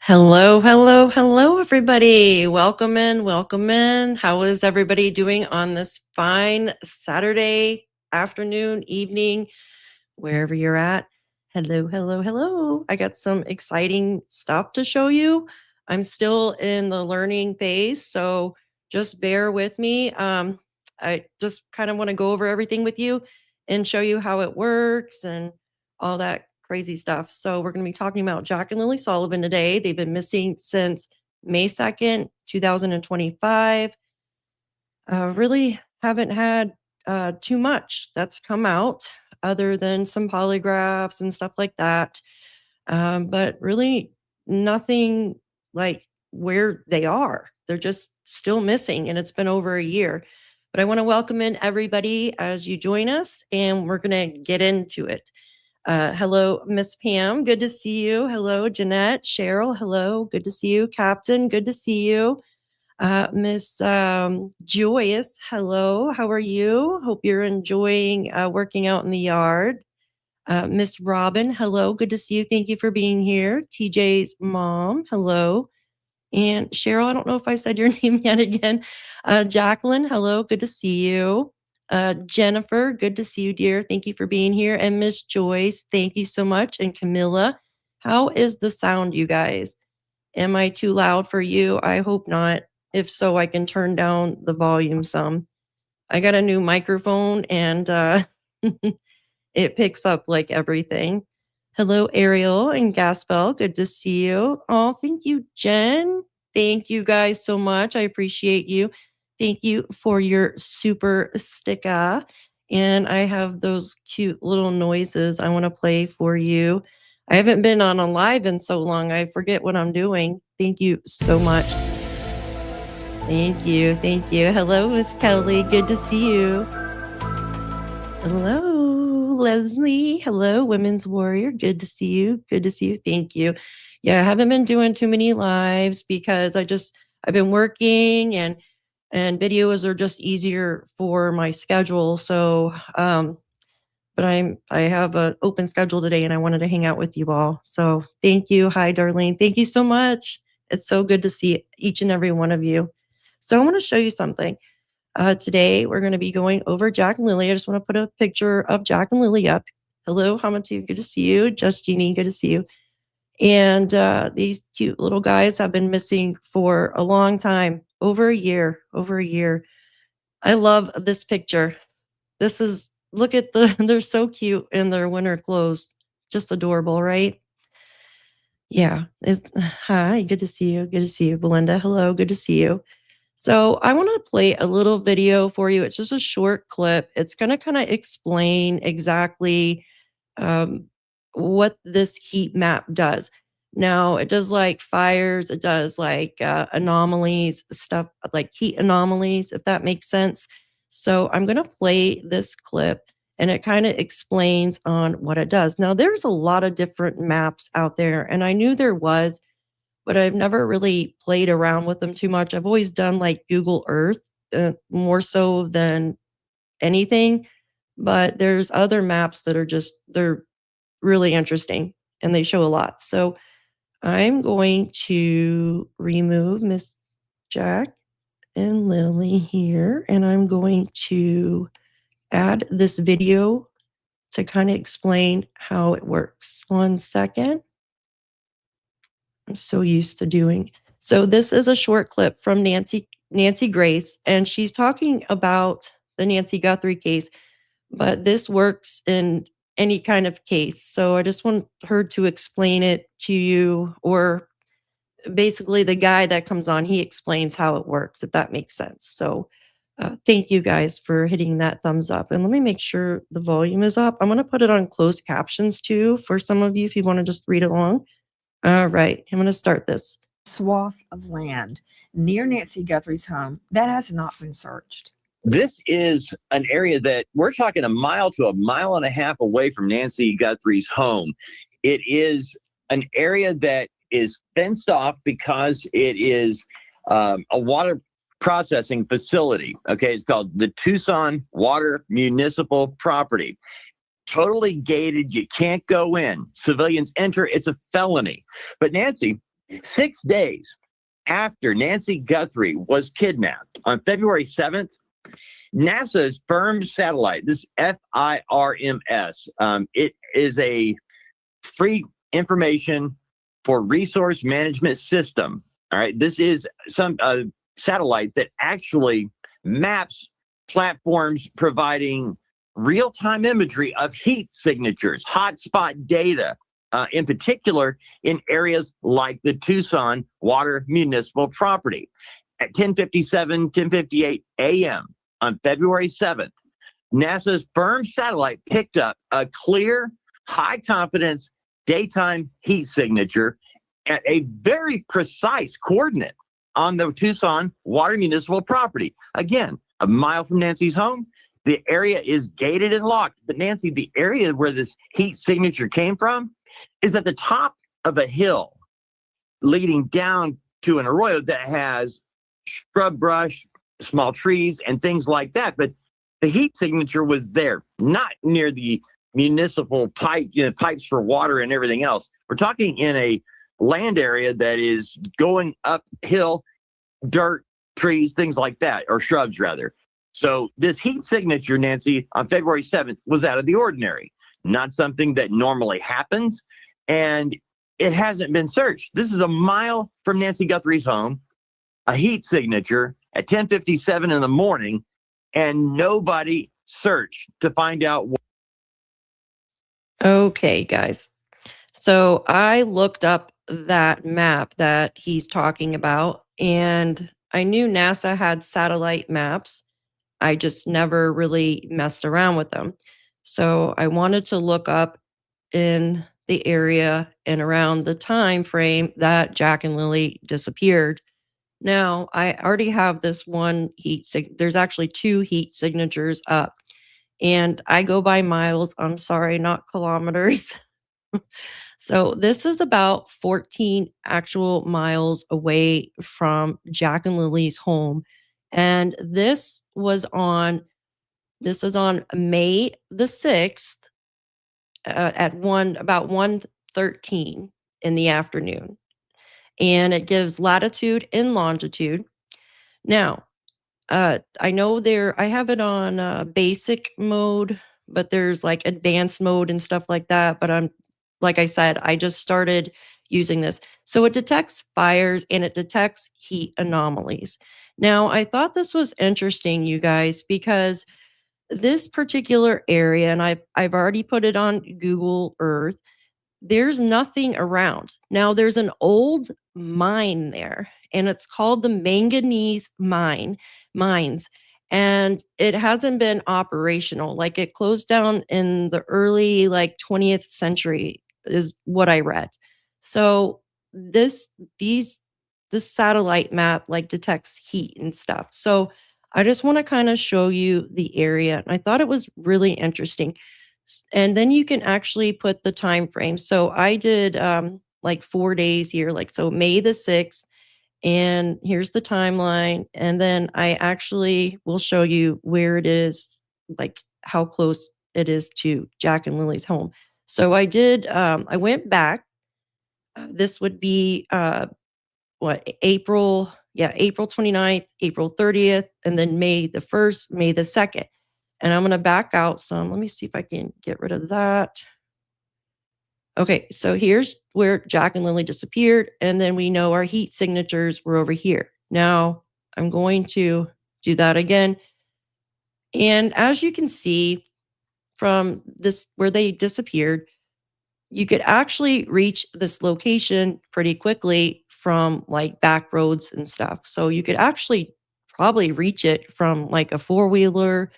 Hello, hello, hello, everybody. Welcome in, welcome in. How is everybody doing on this fine Saturday afternoon, evening, wherever you're at? Hello, hello, hello. I got some exciting stuff to show you. I'm still in the learning phase, so just bear with me. I just kind of want to go over everything with you and show you how it works and all that crazy stuff. So we're going to be talking about Jack and Lilly Sullivan today. They've been missing since May 2nd, 2025. Really haven't had too much that's come out other than some polygraphs and stuff like that. But really nothing like where they are. They're just still missing, and it's been over a year. But I want to welcome in everybody as you join us, and we're going to get into it. Hello, Miss Pam. Good to see you. Hello, Jeanette. Cheryl. Hello. Good to see you. Captain. Good to see you. Miss Joyce. Hello. How are you? Hope you're enjoying working out in the yard. Miss Robin. Hello. Good to see you. Thank you for being here. TJ's mom. Hello. And Cheryl, I don't know if I said your name yet again. Jacqueline, hello, good to see you. Jennifer, good to see you, dear. Thank you for being here. And Miss Joyce, thank you so much. And Camilla, how is the sound, you guys? Am I too loud for you? I hope not. If so, I can turn down the volume some. I got a new microphone and it picks up like everything. Hello, Ariel and Gaspel. Good to see you. Oh, thank you, Jen. Thank you guys so much. I appreciate you. Thank you for your super sticker. And I have those cute little noises I want to play for you. I haven't been on a live in so long. I forget what I'm doing. Thank you so much. Thank you. Thank you. Hello, Miss Kelly. Good to see you. Hello, Leslie. Hello, Women's Warrior. Good to see you. Good to see you. Thank you. Yeah, I haven't been doing too many lives because I've been working and videos are just easier for my schedule. So, but I have an open schedule today and I wanted to hang out with you all. So thank you. Hi, Darlene. Thank you so much. It's so good to see each and every one of you. So I want to show you something. Today, we're going to be going over Jack and Lilly. I just want to put a picture of Jack and Lilly up. Hello, Hamatu, good to see you. Justine, good to see you. And these cute little guys have been missing for a long time, over a year. I love this picture. Look at they're so cute in their winter clothes. Just adorable, right? Yeah. Hi, good to see you. Good to see you, Belinda. Hello, good to see you. So I want to play a little video for you. It's just a short clip. It's going to kind of explain exactly what this heat map does. Now, it does like fires, it does like anomalies, stuff like heat anomalies, if that makes sense. So I'm going to play this clip and it kind of explains on what it does. Now, there's a lot of different maps out there, and I knew there was, but I've never really played around with them too much. I've always done like Google Earth more so than anything, but there's other maps that are they're really interesting and they show a lot. So I'm going to remove Miss Jack and Lilly here, and I'm going to add this video to kind of explain how it works. 1 second. I'm so used to doing. So this is a short clip from Nancy Grace, and she's talking about the Nancy Guthrie case, but this works in any kind of case. So I just want her to explain it to you, or basically the guy that comes on, he explains how it works, if that makes sense. So thank you guys for hitting that thumbs up. And let me make sure the volume is up. I'm going to put it on closed captions too for some of you if you want to just read along. All right, I'm going to start this. Swath of land near Nancy Guthrie's home that has not been searched. This is an area that we're talking a mile to a mile and a half away from Nancy Guthrie's home. It is an area that is fenced off because it is a water processing facility. Okay, it's called the Tucson Water Municipal Property. Totally gated. You can't go in. Civilians enter. It's a felony. But Nancy 6 days after Nancy Guthrie was kidnapped on February 7th, NASA's FIRMS satellite, this FIRMS, it is a free information for resource management system. All right, this is some satellite that actually maps platforms providing real-time imagery of heat signatures, hotspot data, in particular in areas like the Tucson Water Municipal Property. At 10:58 a.m. on February 7th, NASA's FIRMS satellite picked up a clear, high-confidence daytime heat signature at a very precise coordinate on the Tucson Water Municipal Property. Again, a mile from Nancy's home. The area is gated and locked. But Nancy, the area where this heat signature came from is at the top of a hill leading down to an arroyo that has scrub brush, small trees, and things like that. But the heat signature was there, not near the municipal pipe, pipes for water and everything else. We're talking in a land area that is going uphill, dirt, trees, things like that, or shrubs rather. So this heat signature, Nancy, on February 7th was out of the ordinary, not something that normally happens, and it hasn't been searched. This is a mile from Nancy Guthrie's home, a heat signature at 10:57 in the morning, and nobody searched to find out what. Okay, guys. So I looked up that map that he's talking about, and I knew NASA had satellite maps. I just never really messed around with them. So I wanted to look up in the area and around the time frame that Jack and Lilly disappeared. Now, I already have this one there's actually 2 heat signatures up, and I go by miles. I'm sorry, not kilometers. So this is about 14 actual miles away from Jack and Lily's home. And this is on May the 6th at about 1:13 in the afternoon. And it gives latitude and longitude. Now, I know I have it on basic mode, but there's like advanced mode and stuff like that. But like I said, I just started using this. So it detects fires and it detects heat anomalies. Now, I thought this was interesting, you guys, because this particular area, and I've already put it on Google Earth, there's nothing around. Now, there's an old mine there, and it's called the Manganese Mines, and it hasn't been operational. Like, it closed down in the early, 20th century is what I read. So this satellite map, detects heat and stuff. So I just want to kind of show you the area. And I thought it was really interesting. And then you can actually put the time frame. So I did 4 days here, so May the 6th, and here's the timeline. And then I actually will show you where it is, how close it is to Jack and Lily's home. So I did, I went back. This would be April 29th, April 30th, and then May the 1st, May the 2nd. And I'm going to back out some. Let me see if I can get rid of that. Okay, so here's where Jack and Lilly disappeared. And then we know our heat signatures were over here. Now I'm going to do that again. And as you can see from this, where they disappeared, you could actually reach this location pretty quickly from back roads and stuff. So you could actually probably reach it from a four-wheeler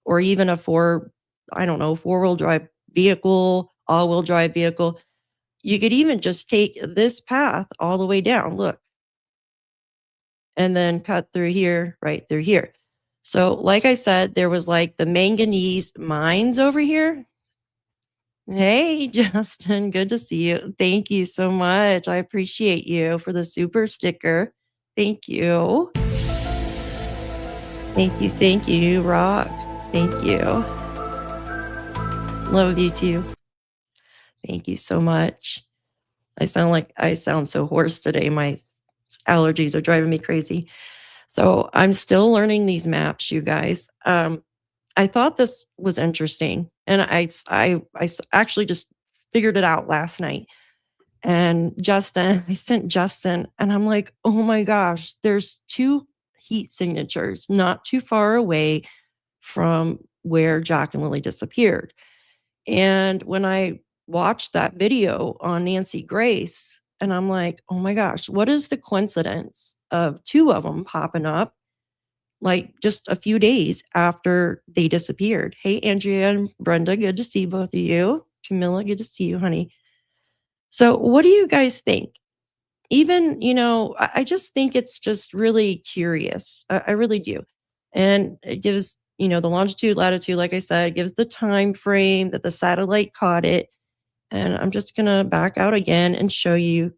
or even a four-wheel drive vehicle, all-wheel drive vehicle. You could even just take this path all the way down, look, and then cut through here, right through here. So like I said, there was the manganese mines over here. Hey, Justin, good to see you. Thank you so much. I appreciate you for the super sticker. Thank you. Thank you, Rock. Thank you. Love you too. Thank you so much. I sound so hoarse today. My allergies are driving me crazy. So I'm still learning these maps, you guys. I thought this was interesting, and actually just figured it out last night. And I sent Justin, and I'm like, oh my gosh, there's two heat signatures not too far away from where Jack and Lilly disappeared. And when I watched that video on Nancy Grace, and I'm like, oh my gosh, what is the coincidence of two of them popping up like just a few days after they disappeared? Hey, Andrea and Brenda, good to see both of you. Camilla, good to see you, honey. So, what do you guys think? Even, I just think it's just really curious. I really do. And it gives, the longitude, latitude, like I said, it gives the time frame that the satellite caught it. And I'm just going to back out again and show you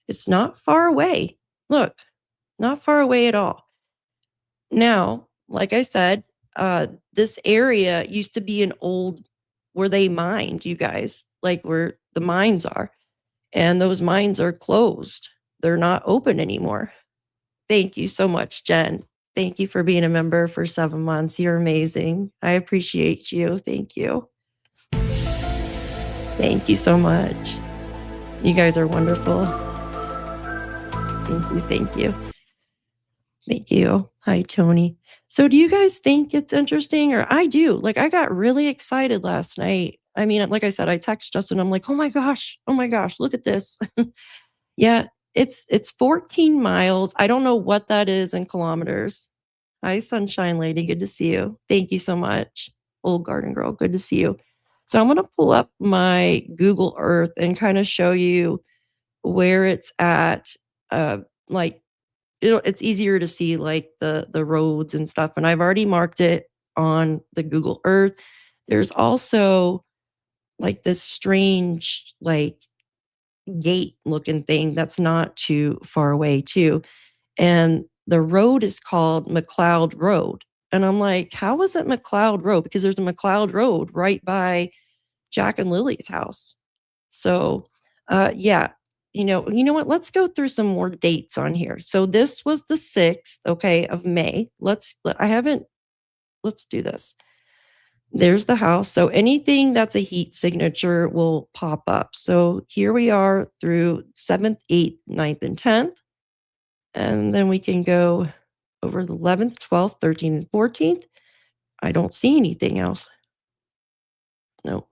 it's not far away. Look, not far away at all. Now, like I said, this area used to be an old where they mined, you guys, like where the mines are. And those mines are closed. They're not open anymore. Thank you so much, Jen. Thank you for being a member for 7 months. You're amazing. I appreciate you. Thank you. Thank you so much. You guys are wonderful. Thank you. Thank you. Thank you. Hi, Tony. So do you guys think it's interesting? Or I do. Like, I got really excited last night. I mean, like I said, I text Justin. I'm like, oh my gosh, look at this. Yeah, it's 14 miles. I don't know what that is in kilometers. Hi, Sunshine Lady. Good to see you. Thank you so much. Old Garden Girl. Good to see you. So I'm going to pull up my Google Earth and kind of show you where it's at. Like, it's easier to see like the roads and stuff. And I've already marked it on the Google Earth. There's also like this strange, like gate looking thing that's not too far away too. And the road is called McLeod Road. And I'm like, how is it McLeod Road? Because there's a McLeod Road right by Jack and Lily's house. So yeah, you know what? Let's go through some more dates on here. So this was the 6th, okay, of May. Let's do this. There's the house. So anything that's a heat signature will pop up. So here we are through 7th, 8th, 9th, and 10th. And then we can go over the 11th, 12th, 13th, and 14th. I don't see anything else. No,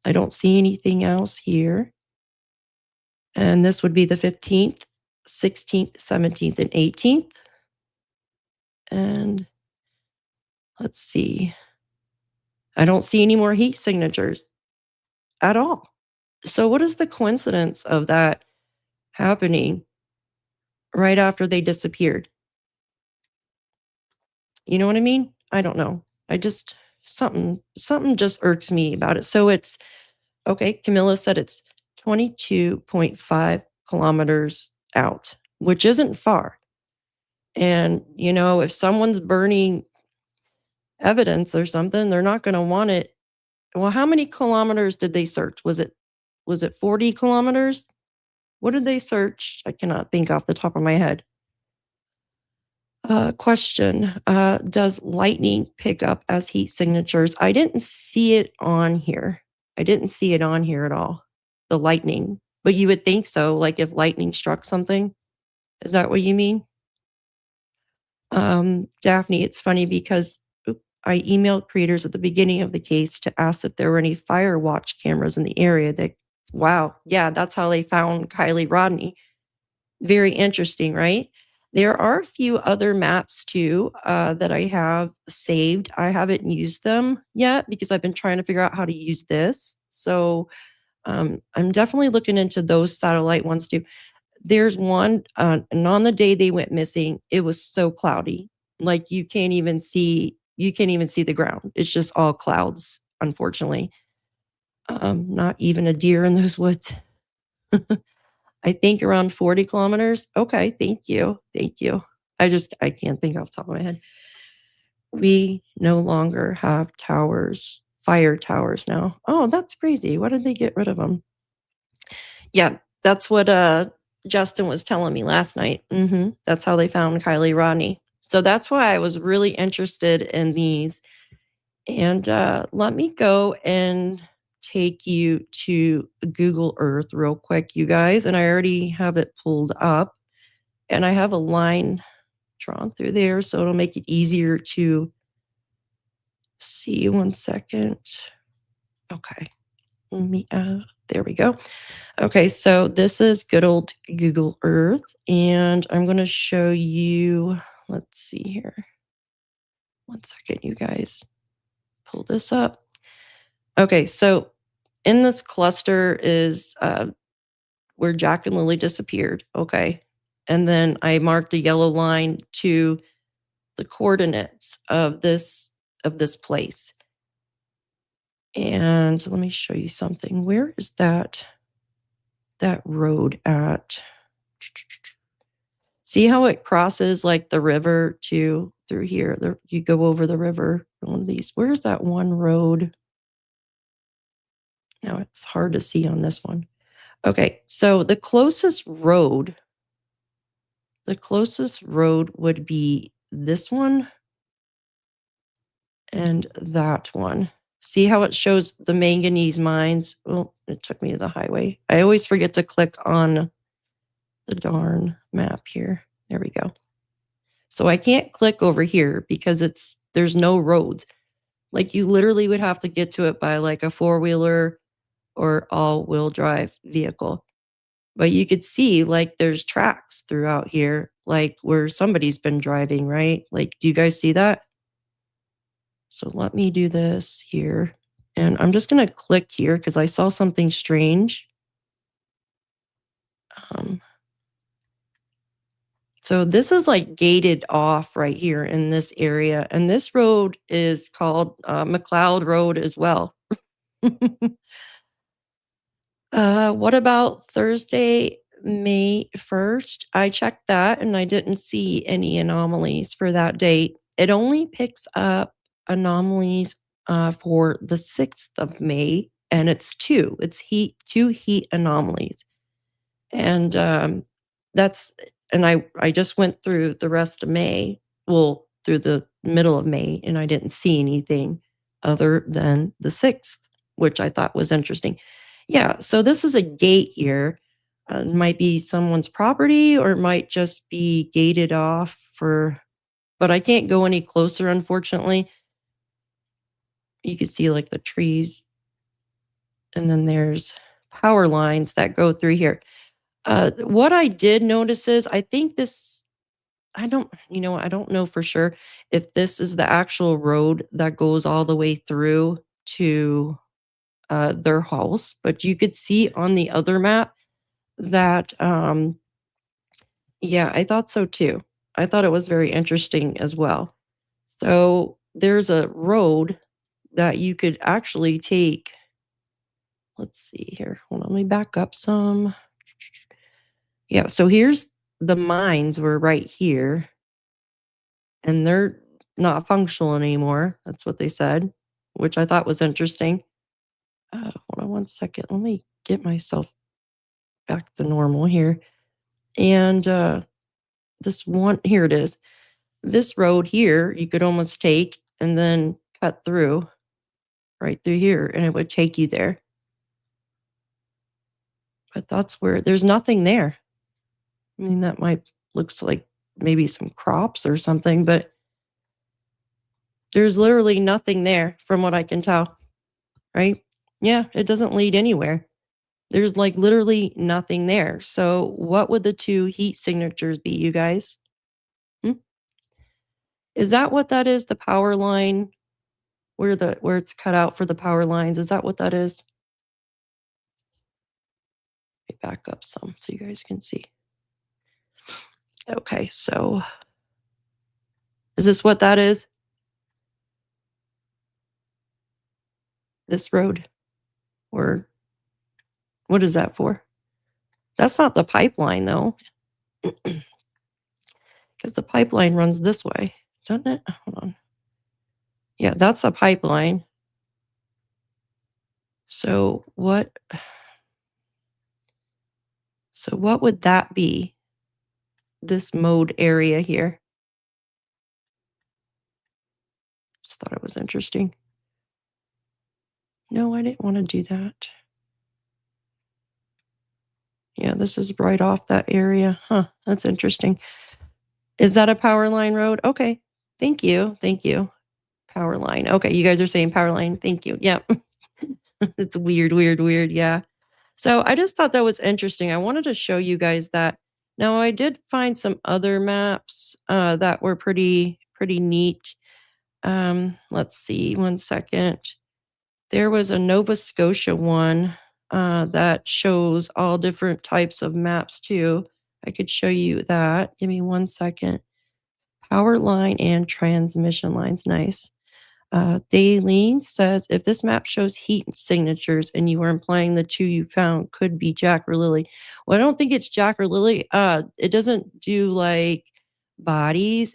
I don't see anything else here. And this would be the 15th, 16th, 17th, and 18th. And let's see. I don't see any more heat signatures at all. So what is the coincidence of that happening right after they disappeared? You know what I mean? I don't know. I just something just irks me about it. So it's okay. Camilla said it's 22.5 kilometers out, which isn't far. And if someone's burning evidence or something, they're not going to want it. Well, how many kilometers did they search? Was it 40 kilometers? What did they search? I cannot think off the top of my head. Question. Does lightning pick up as heat signatures? I didn't see it on here. I didn't see it on here at all. The lightning. But you would think so, like if lightning struck something. Is that what you mean? Daphne, it's funny because I emailed creators at the beginning of the case to ask if there were any fire watch cameras in the area. Wow, yeah, that's how they found Kylie Rodney. Very interesting, right? There are a few other maps too that I have saved. I haven't used them yet because I've been trying to figure out how to use this. So I'm definitely looking into those satellite ones too. There's one, and on the day they went missing, it was so cloudy. Like you can't even see the ground. It's just all clouds, unfortunately. Not even a deer in those woods. I think around 40 kilometers. Okay, thank you. Thank you. I can't think off the top of my head. We no longer have towers, fire towers now. Oh, that's crazy. Why did they get rid of them? Yeah, that's what Justin was telling me last night. That's how they found Kylie Rodney. So that's why I was really interested in these. And let me go and take you to Google Earth real quick, you guys. And I already have it pulled up. And I have a line drawn through there, so it'll make it easier to see. 1 second. Okay. Let me, there we go. Okay, so this is good old Google Earth, and I'm going to show you, let's see here. 1 second, you guys. Pull this up. Okay, so in this cluster is where Jack and Lilly disappeared. Okay. And then I marked a yellow line to the coordinates of this place. And let me show you something. Where is that road at? See how it crosses like the river through here. You go over the river. One of these. Where's that one road? Now it's hard to see on this one. Okay, so the closest road would be this one and that one. See how it shows the manganese mines? Oh, it took me to the highway. I always forget to click on the darn map here. There we go. So I can't click over here because there's no roads. Like you literally would have to get to it by like a 4-wheeler or all-wheel drive vehicle. But you could see like there's tracks throughout here, like where somebody's been driving, right? Like, do you guys see that? So let me do this here. And I'm just going to click here because I saw something strange. So this is like gated off right here in this area. And this road is called McLeod Road as well. What about Thursday, May 1st? I checked that and I didn't see any anomalies for that date. It only picks up anomalies for the 6th of May, and it's two. It's two heat anomalies. And I just went through the rest of May, well, through the middle of May, and I didn't see anything other than the 6th, which I thought was interesting. Yeah, so this is a gate here. It might be someone's property or it might just be gated off but I can't go any closer, unfortunately. You can see like the trees, and then there's power lines that go through here. What I did notice is I think I don't know for sure if this is the actual road that goes all the way through to their house, but you could see on the other map that, yeah, I thought so too. I thought it was very interesting as well. So there's a road that you could actually take. Let's see here. Hold on, let me back up some. Yeah, so here's the mines were right here, and they're not functional anymore. That's what they said, which I thought was interesting. Hold on 1 second. Let me get myself back to normal here. And here it is. This road here, you could almost take and then cut through right through here, and it would take you there. But that's where there's nothing there. I mean, that looks like maybe some crops or something, but there's literally nothing there from what I can tell, right? Yeah, it doesn't lead anywhere. There's like literally nothing there. So what would the two heat signatures be, you guys? Is that what that is? The power line where it's cut out for the power lines? Is that what that is? Let me back up some so you guys can see. Okay, so is this what that is? This road? Or what is that for? That's not the pipeline though. Because the pipeline runs this way, doesn't it? Hold on. Yeah, that's a pipeline. So what? So what would that be? This mode area here. Just thought it was interesting. No, I didn't want to do that. Yeah, this is right off that area. Huh, that's interesting. Is that a power line road? Okay. Thank you. Thank you. Power line. Okay, you guys are saying power line. Thank you. Yeah. It's weird, weird, weird. Yeah. So I just thought that was interesting. I wanted to show you guys that. Now I did find some other maps that were pretty neat. Let's see, one second. There was a Nova Scotia one that shows all different types of maps too. I could show you that. Give me one second. Power line and transmission lines. Nice. Daylene says, if this map shows heat signatures and you are implying the two you found could be Jack or Lilly. Well, I don't think it's Jack or Lilly. It doesn't do like bodies.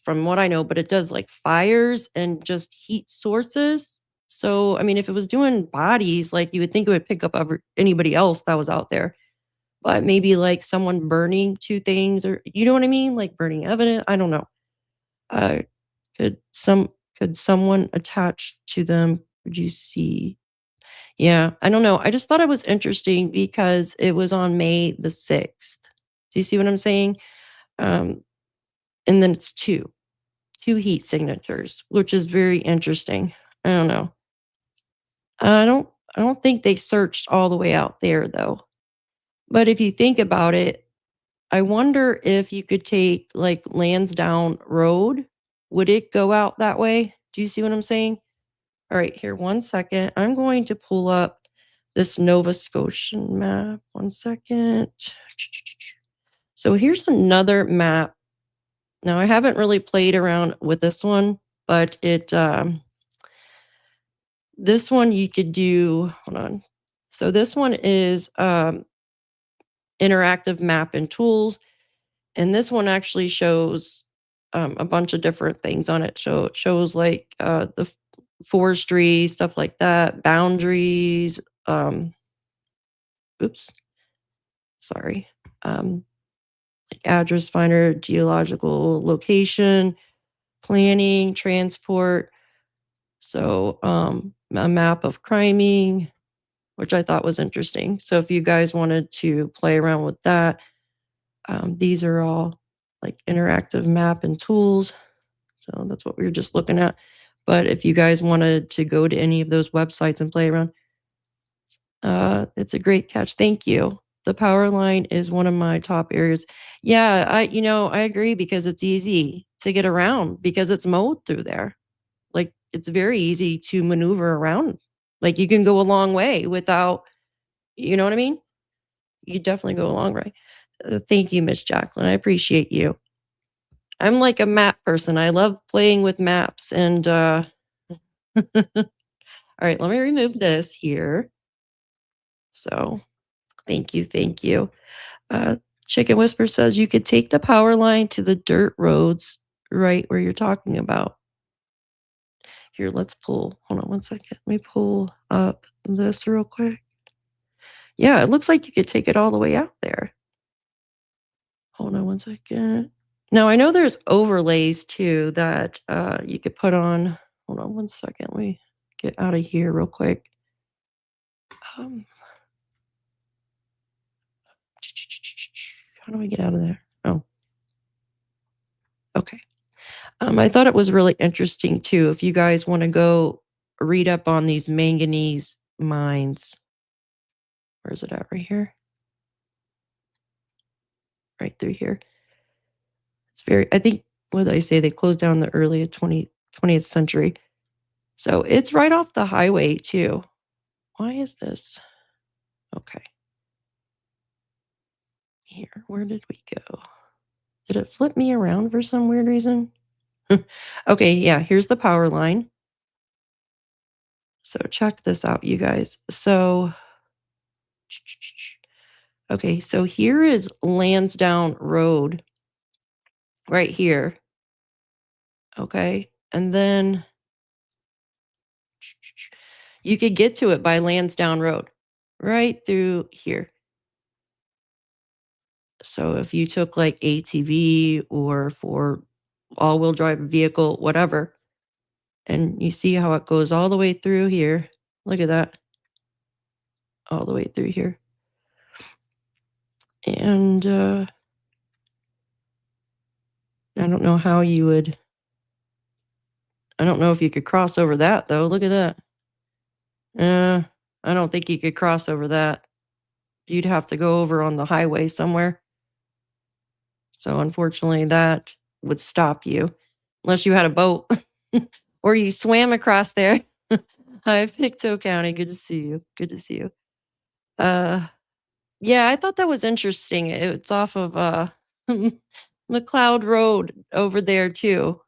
From what I know, but it does like fires and just heat sources. So, I mean, if it was doing bodies, like you would think it would pick up anybody else that was out there. But maybe like someone burning two things, or you know what I mean? Like burning evidence. I don't know. Uh, could someone attach to them? Could you see? Yeah, I don't know. I just thought it was interesting because it was on May the 6th. Do you see what I'm saying? Um, and then it's two heat signatures, which is very interesting. I don't know. I don't think they searched all the way out there though. But if you think about it, I wonder if you could take like Landsdowne Road. Would it go out that way? Do you see what I'm saying? All right, here, one second. I'm going to pull up this Nova Scotian map. One second. So here's another map. Now, I haven't really played around with this one, but this one you could do, hold on. So this one is interactive map and tools. And this one actually shows a bunch of different things on it. So it shows like the forestry, stuff like that, boundaries, oops, sorry, like address finder, geological location, planning, transport. So a map of criming, which I thought was interesting. So if you guys wanted to play around with that, these are all like interactive map and tools. So that's what we were just looking at. But if you guys wanted to go to any of those websites and play around, it's a great catch. Thank you. The power line is one of my top areas. Yeah, I agree because it's easy to get around because it's mowed through there. Like it's very easy to maneuver around. Like you can go a long way without, you know what I mean? You definitely go a long way. Thank you, Miss Jacqueline. I appreciate you. I'm like a map person. I love playing with maps and all right, let me remove this here. So thank you, thank you. Chicken Whisper says you could take the power line to the dirt roads right where you're talking about. Here, let's pull. Hold on one second. Let me pull up this real quick. Yeah, it looks like you could take it all the way out there. Hold on one second. Now I know there's overlays too that you could put on. Hold on one second. Let me get out of here real quick. How do I get out of there? Oh, okay. I thought it was really interesting too. If you guys want to go read up on these manganese mines, where is it at? Right here, right through here. It's very. I think what did I say? They closed down the early 20th century, so it's right off the highway too. Why is this? Okay. Here, where did we go? Did it flip me around for some weird reason? Okay, yeah, here's the power line. So check this out, you guys. So, okay, so here is Landsdowne Road right here. Okay, and then you could get to it by Landsdowne Road right through here. So if you took like ATV or for all-wheel drive vehicle, whatever, and you see how it goes all the way through here. Look at that. All the way through here. And I don't know how you would. I don't know if you could cross over that, though. Look at that. I don't think you could cross over that. You'd have to go over on the highway somewhere. So unfortunately, that would stop you unless you had a boat or you swam across there. Hi, PICTOU County. Good to see you. Good to see you. Yeah, I thought that was interesting. It's off of McLeod Road over there too.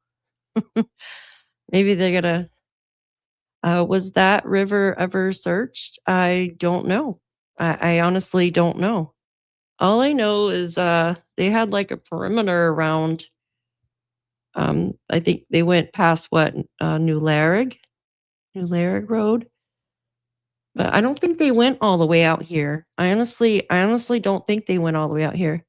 Maybe they're gonna. Was that river ever searched? I don't know. I honestly don't know. All I know is they had like a perimeter around. I think they went past what New Larrig Road, but I don't think they went all the way out here. I honestly don't think they went all the way out here.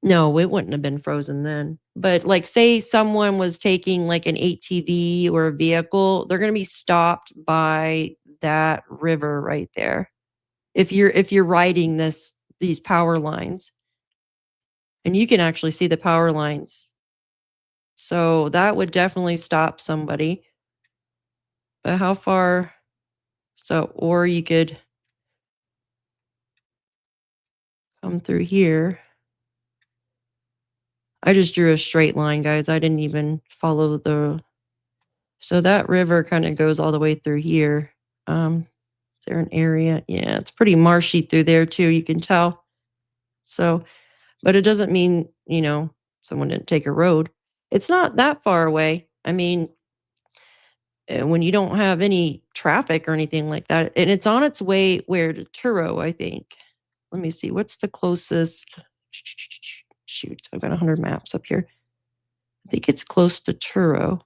No, it wouldn't have been frozen then. But like say someone was taking like an ATV or a vehicle, they're going to be stopped by that river right there. If you're riding these power lines. And you can actually see the power lines. So that would definitely stop somebody. But how far? So or you could come through here. I just drew a straight line, guys. I didn't even follow the. So that river kind of goes all the way through here. Is there an area? Yeah, it's pretty marshy through there too. You can tell. So, but it doesn't mean, someone didn't take a road. It's not that far away. I mean, when you don't have any traffic or anything like that, and it's on its way where to Truro, I think. Let me see. What's the closest? Shoot, I've got 100 maps up here. I think it's close to Truro.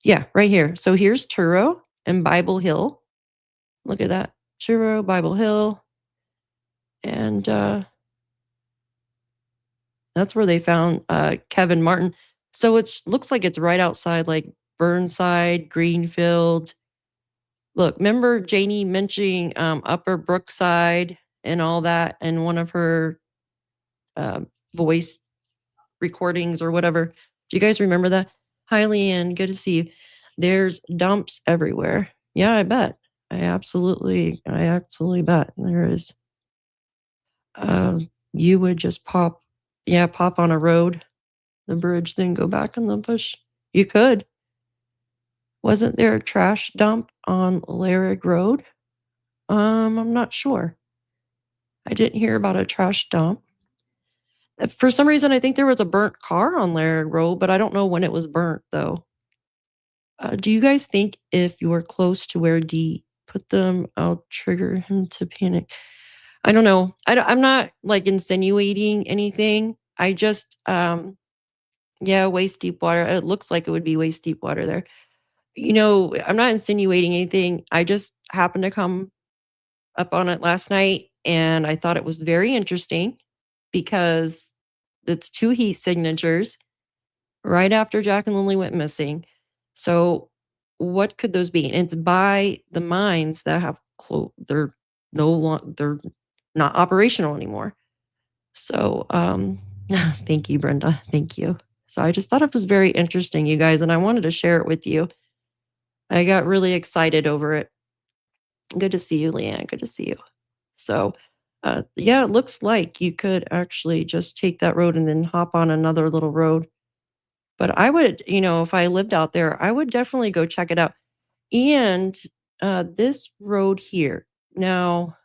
Yeah, right here. So here's Truro and Bible Hill. Look at that. Truro, Bible Hill. And that's where they found Kevin Martin. So it looks like it's right outside like Burnside, Greenfield. Look, remember Janie mentioning Upper Brookside and all that in one of her voice recordings or whatever. Do you guys remember that? Hi, Leanne. Good to see you. There's dumps everywhere. Yeah, I bet. I absolutely bet there is. You would just pop on a road, the bridge, then go back in the bush. You could. Wasn't there a trash dump on Larrig Road? I'm not sure. I didn't hear about a trash dump. For some reason, I think there was a burnt car on Larrig Road, but I don't know when it was burnt, though. Do you guys think if you were close to where D put them, I'll trigger him to panic? I don't know. I'm not like insinuating anything. I just, waist deep water. It looks like it would be waist deep water there. I'm not insinuating anything. I just happened to come up on it last night and I thought it was very interesting because it's 2 heat signatures right after Jack and Lilly went missing. So what could those be? And it's by the mines that have they're not operational anymore. So thank you, Brenda. Thank you. So I just thought it was very interesting, you guys, and I wanted to share it with you. I got really excited over it. Good to see you, Leanne. Good to see you. So it looks like you could actually just take that road and then hop on another little road. But I would, if I lived out there, I would definitely go check it out. And this road here, now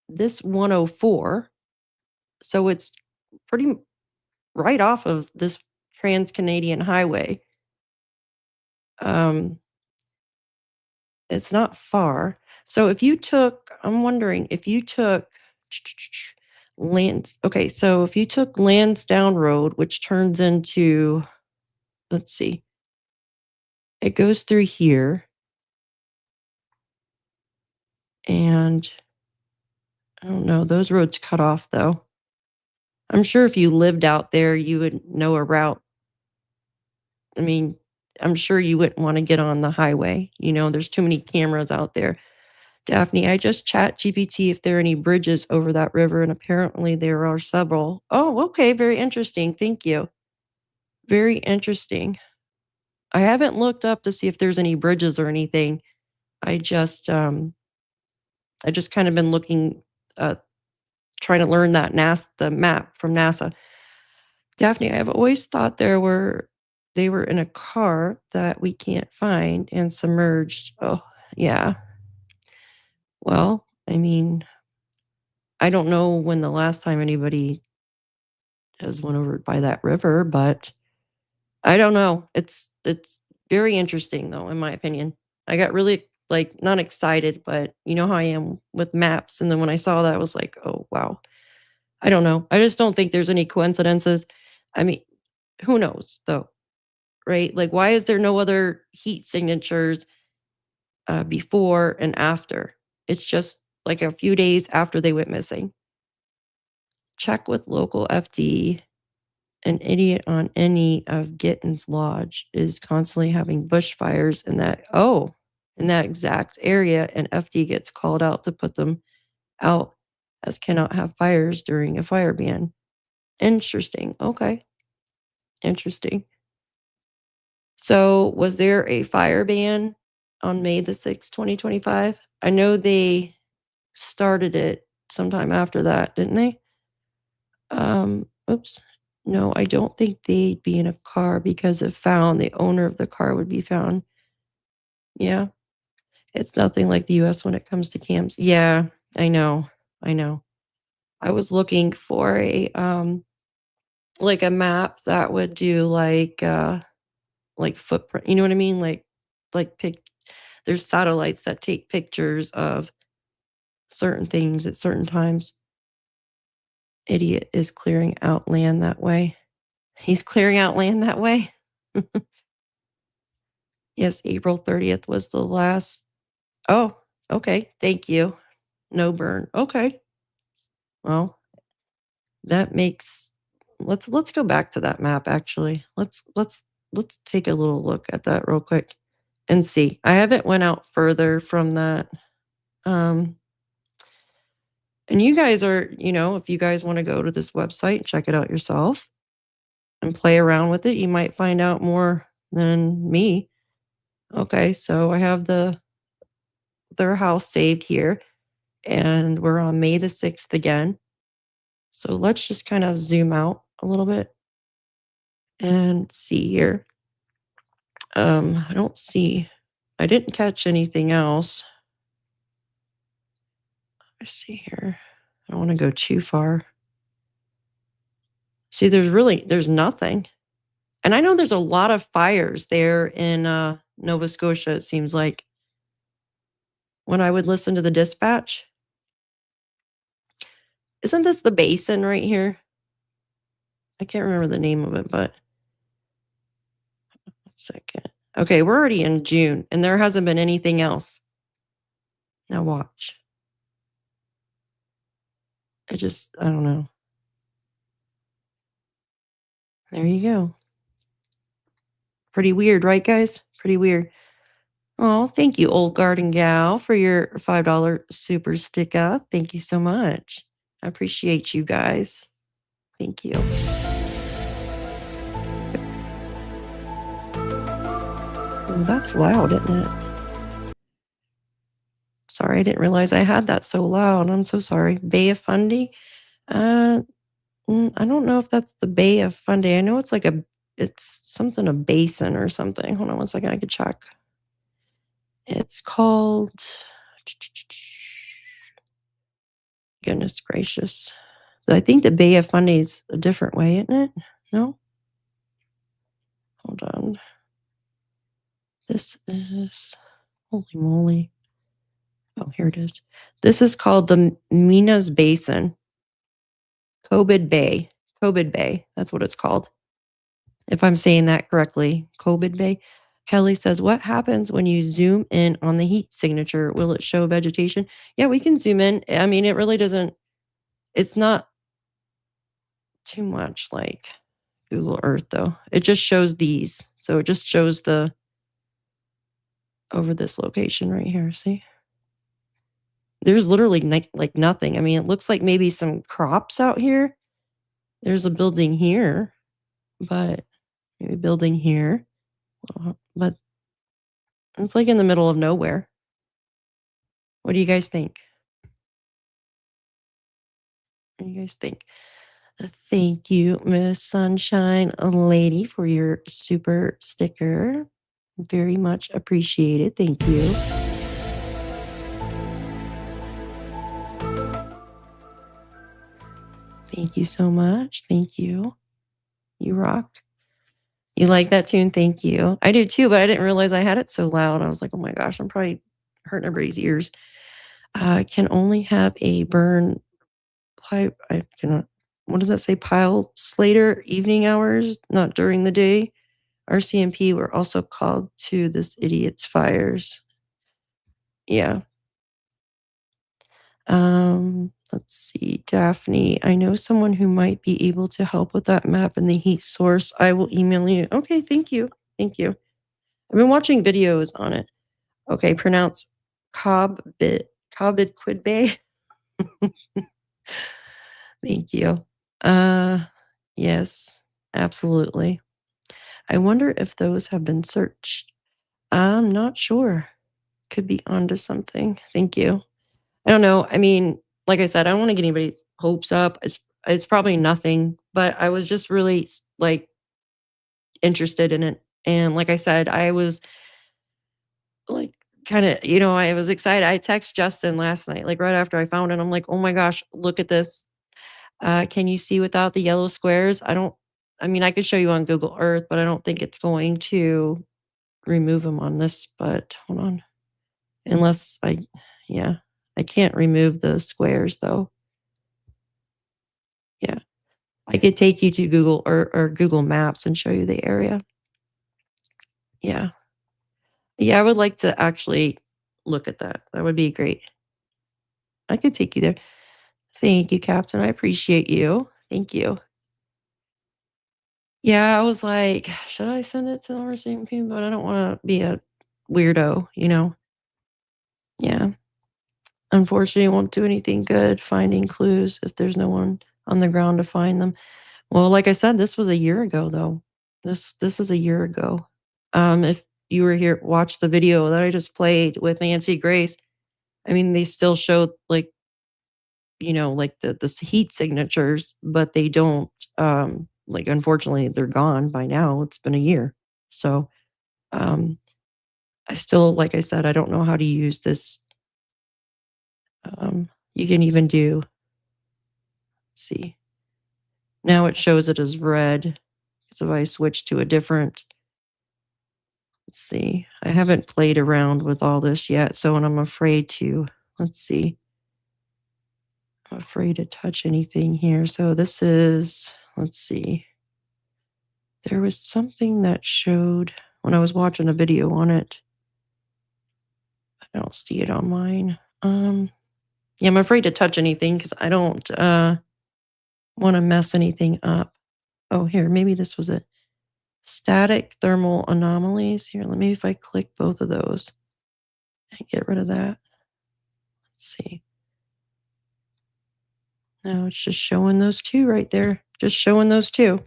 this 104, so it's pretty right off of this Trans-Canadian Highway. It's not far. So if you took, I'm wondering if you took so if you took Landsdowne Road, which turns into, let's see, it goes through here. And I don't know, those roads cut off though. I'm sure if you lived out there, you would know a route. I mean, I'm sure you wouldn't want to get on the highway. There's too many cameras out there. Daphne, I just chat GPT if there are any bridges over that river, and apparently there are several. Oh, okay. Very interesting. Thank you. Very interesting. I haven't looked up to see if there's any bridges or anything. I just kind of been looking, trying to learn the map from NASA. Daphne, I've always thought they were in a car that we can't find and submerged. Oh, yeah. Well, I mean, I don't know when the last time anybody has went over by that river, but I don't know. It's very interesting though, in my opinion. I got really not excited, but you know how I am with maps. And then when I saw that, I was like, oh wow. I don't know. I just don't think there's any coincidences. I mean, who knows though, right? Like, why is there no other heat signatures before and after? It's just like a few days after they went missing. Check with local FD. An idiot on any of Gittins Lodge is constantly having bushfires in that exact area, and FD gets called out to put them out as cannot have fires during a fire ban. Interesting. Okay. Interesting. So was there a fire ban on May the 6th, 2025? I know they started it sometime after that, didn't they? Oops. No, I don't think they'd be in a car because if found, the owner of the car would be found. Yeah. It's nothing like the US when it comes to camps. Yeah, I know. I know. I was looking for a map that would do like footprint. You know what I mean? Like there's satellites that take pictures of certain things at certain times. Idiot is clearing out land that way. He's clearing out land that way. Yes, April 30th was the last. Oh, okay. Thank you. No burn. Okay. Well, that makes let's go back to that map actually. Let's take a little look at that real quick and see. I haven't went out further from that. And you guys are, if you guys want to go to this website, check it out yourself and play around with it, you might find out more than me. Okay, so I have their house saved here, and we're on May the 6th again. So let's just kind of zoom out a little bit and see here. I didn't catch anything else. Let's see here. I don't want to go too far. See, there's nothing. And I know there's a lot of fires there in Nova Scotia, it seems like. When I would listen to the dispatch. Isn't this the basin right here? I can't remember the name of it, but 1 second. Okay, we're already in June, and there hasn't been anything else. Now watch. I don't know. There you go. Pretty weird, right, guys? Pretty weird. Oh, thank you, Old Garden Gal, for your $5 super sticker. Thank you so much. I appreciate you guys. Thank you. Oh, that's loud, isn't it? Sorry, I didn't realize I had that so loud. I'm so sorry. Bay of Fundy? I don't know if that's the Bay of Fundy. I know it's something, a basin or something. Hold on 1 second, I could check. It's called, goodness gracious. I think the Bay of Fundy is a different way, isn't it? No? Hold on. This is, holy moly. Oh, here it is. This is called the Minas Basin. Couod Bay. Couod Bay. That's what it's called. If I'm saying that correctly. Couod Bay. Kelly says, what happens when you zoom in on the heat signature? Will it show vegetation? Yeah, we can zoom in. I mean, it really doesn't, it's not too much like Google Earth though. It just shows these. So it just shows the over this location right here. See? There's literally like nothing. I mean, it looks like maybe some crops out here. There's a building here, but maybe a building here. But it's like in the middle of nowhere. What do you guys think? What do you guys think? Thank you, Miss Sunshine Lady, for your super sticker. Very much appreciated. Thank you. Thank you so much. Thank you. You rock. You like that tune? Thank you. I do too, but I didn't realize I had it so loud. I was like, oh my gosh, I'm probably hurting everybody's ears. Can only have a burn pipe. I cannot. What does that say? Pile Slater evening hours, not during the day. RCMP were also called to this idiot's fires. Yeah. Let's see. Daphne, I know someone who might be able to help with that map and the heat source. I will email you. Okay, thank you. Thank you. I've been watching videos on it. Okay, pronounce Cobbit Quidbay. Thank you. Yes, absolutely. I wonder if those have been searched. I'm not sure. Could be onto something. Thank you. I don't know. I mean, like I said, I don't want to get anybody's hopes up. It's probably nothing, but I was just really like interested in it. And like I said, I was like kind of, I was excited. I texted Justin last night, like right after I found it. I'm like, oh my gosh, look at this. Can you see without the yellow squares? I mean, I could show you on Google Earth, but I don't think it's going to remove them on this, but hold on. Unless I can't remove the squares though. Yeah. I could take you to Google or Google Maps and show you the area. Yeah. Yeah, I would like to actually look at that. That would be great. I could take you there. Thank you, Captain. I appreciate you. Thank you. Yeah, I was like, should I send it to the RCMP? But I don't want to be a weirdo, Yeah. Unfortunately, it won't do anything good finding clues if there's no one on the ground to find them. Well, like I said, this was a year ago, though. This is a year ago. If you were here, watch the video that I just played with Nancy Grace. I mean, they still showed like the heat signatures, but they don't. Like, unfortunately, they're gone by now. It's been a year, so I still, like I said, I don't know how to use this. You can even do. Let's see. Now it shows it as red. So if I switch to a different, let's see. I haven't played around with all this yet, so and I'm afraid to. Let's see. I'm afraid to touch anything here. So this is, let's see. There was something that showed when I was watching a video on it. I don't see it on mine. Yeah, I'm afraid to touch anything because I don't want to mess anything up. Oh, here, maybe this was it. Static thermal anomalies. Here, let me, if I click both of those and get rid of that. Let's see. No, it's just showing those two right there. Just showing those two.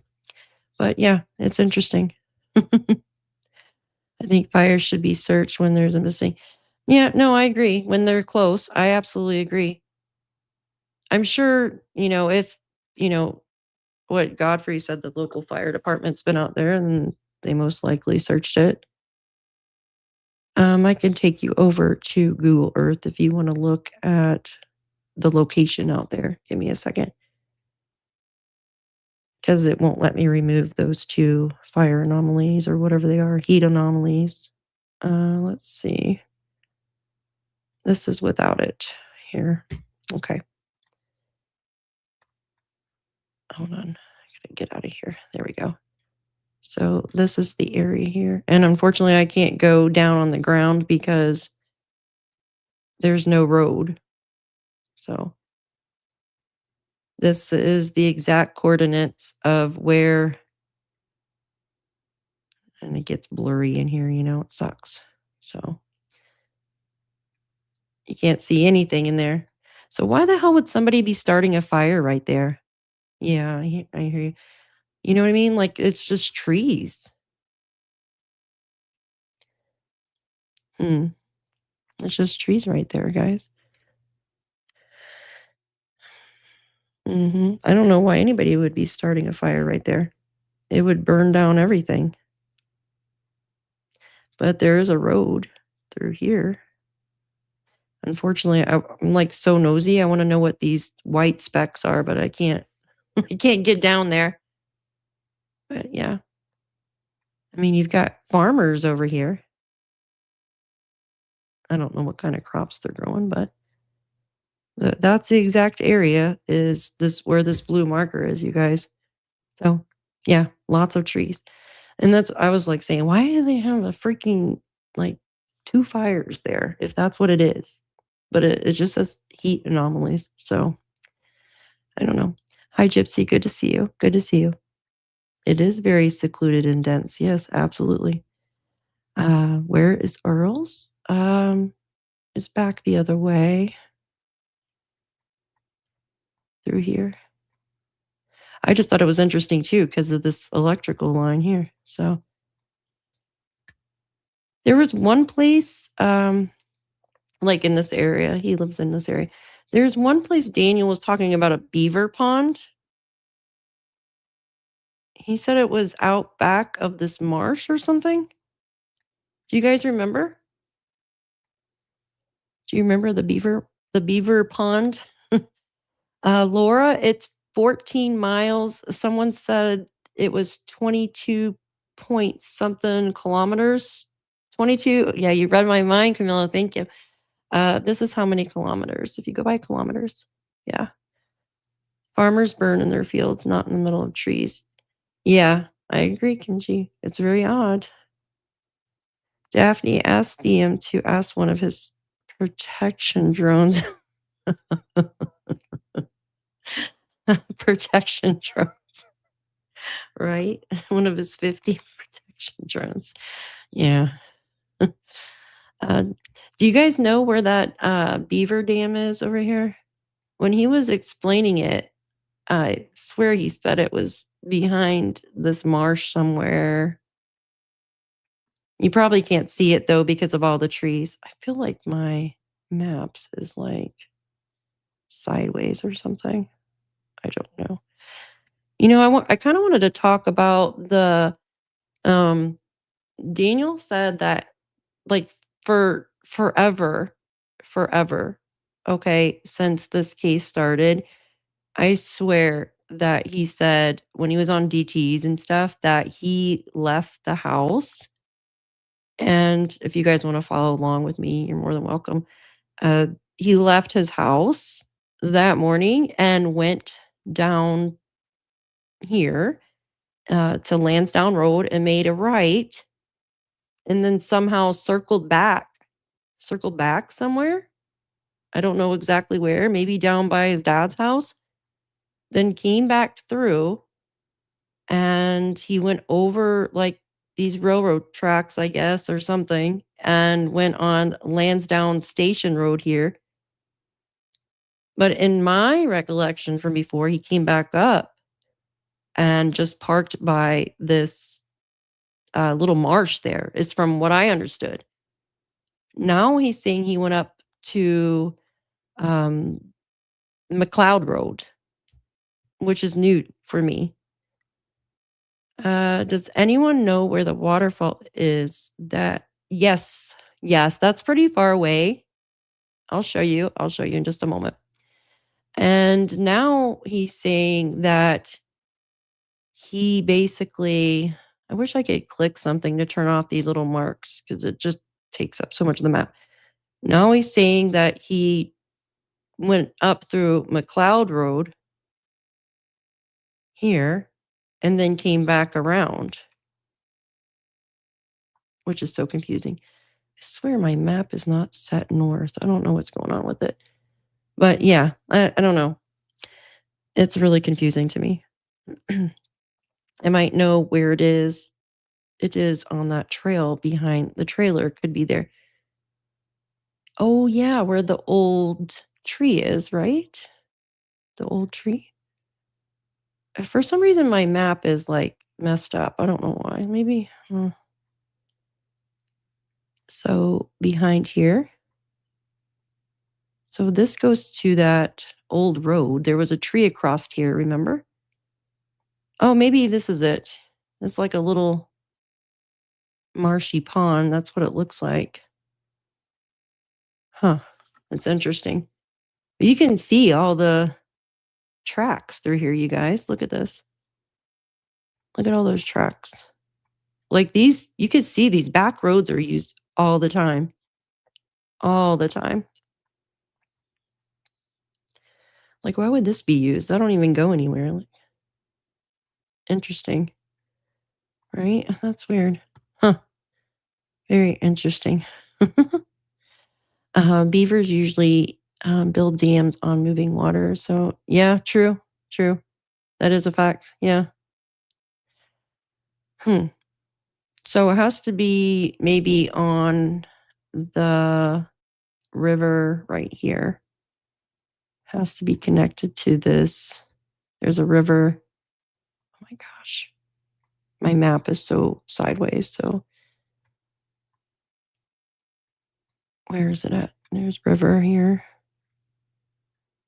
But yeah, it's interesting. I think fires should be searched when there's a missing. Yeah, no, I agree. When they're close, I absolutely agree. I'm sure, if, what Godfrey said, the local fire department's been out there and they most likely searched it. I can take you over to Google Earth if you want to look at the location out there. Give me a second. Because it won't let me remove those two fire anomalies or whatever they are, heat anomalies. Let's see. This is without it here. Okay. Hold on. I gotta get out of here. There we go. So this is the area here. And unfortunately, I can't go down on the ground because there's no road. So This is the exact coordinates of where, and it gets blurry in here, you know, it sucks. So you can't see anything in there. So why the hell would somebody be starting a fire right there? Yeah, I hear you. You know what I mean? Like, it's just trees. It's just trees right there, guys. I don't know why anybody would be starting a fire right there. It would burn down everything. But there is a road through here. Unfortunately, I'm like so nosy. I want to know what these white specks are, but I can't. I can't get down there. But yeah. I mean, you've got farmers over here. I don't know what kind of crops they're growing, but that's the exact area is this where this blue marker is, you guys. So yeah, lots of trees. And that's I was like saying, why do they have a freaking like 2 fires there if that's what it is? But it just says heat anomalies. So I don't know. Hi Gypsy, good to see you. Good to see you. It is very secluded and dense. Yes, absolutely. Where is Earl's? It's back the other way. Through here. I just thought it was interesting too because of this electrical line here. So there was one place, like in this area, he lives in this area. There's one place Daniel was talking about a beaver pond. He said it was out back of this marsh or something. Do you guys remember? Do you remember the beaver pond? Laura, it's 14 miles. Someone said it was 22 point something kilometers. 22. Yeah, you read my mind, Camilla. Thank you. This is how many kilometers if you go by kilometers. Yeah. Farmers burn in their fields, not in the middle of trees. Yeah, I agree, Kimchi. It's very odd. Daphne asked DM to ask one of his protection drones. Protection drones. Right? One of his 50 protection drones. Yeah. Do you guys know where that beaver dam is over here? When he was explaining it, I swear he said it was behind this marsh somewhere. You probably can't see it though because of all the trees. I feel like my maps is like sideways or something. I don't know. You know, I kind of wanted to talk about the Daniel said that like for forever, okay, since this case started, I swear that he said when he was on DTs and stuff that he left the house. And if you guys want to follow along with me, you're more than welcome. He left his house that morning and went down here to Landsdowne Road and made a right and then somehow circled back somewhere. I don't know exactly where, maybe down by his dad's house. Then came back through and he went over like these railroad tracks, I guess, or something, and went on Lansdowne Station Road here. But in my recollection from before, he came back up and just parked by this little marsh there, is from what I understood. Now he's saying he went up to McLeod Road, which is new for me. Does anyone know where the waterfall is? Yes, that's pretty far away. I'll show you in just a moment. And now he's saying that he basically, I wish I could click something to turn off these little marks because it just takes up so much of the map. Now he's saying that he went up through McLeod Road here and then came back around, which is so confusing. I swear my map is not set north. I don't know what's going on with it. But yeah, I don't know. It's really confusing to me. I might know where it is. It is on that trail behind the trailer. Could be there. Oh, yeah, where the old tree is, right? The old tree. For some reason, my map is like messed up. I don't know why. Maybe. So behind here. So this goes to that old road. There was a tree across here, remember? Oh, maybe this is it. It's like a little marshy pond. That's what it looks like. Huh. That's interesting. You can see all the tracks through here, you guys. Look at this. Look at all those tracks. Like these, you could see these back roads are used all the time. All the time. Like, why would this be used? I don't even go anywhere. Like, interesting. Right? That's weird. Huh. Very interesting. Beavers usually build dams on moving water. So, yeah, true. True. That is a fact. Yeah. So it has to be maybe on the river right here. Has to be connected to this. There's a river. Oh my gosh. My map is so sideways. So where is it at? There's river here.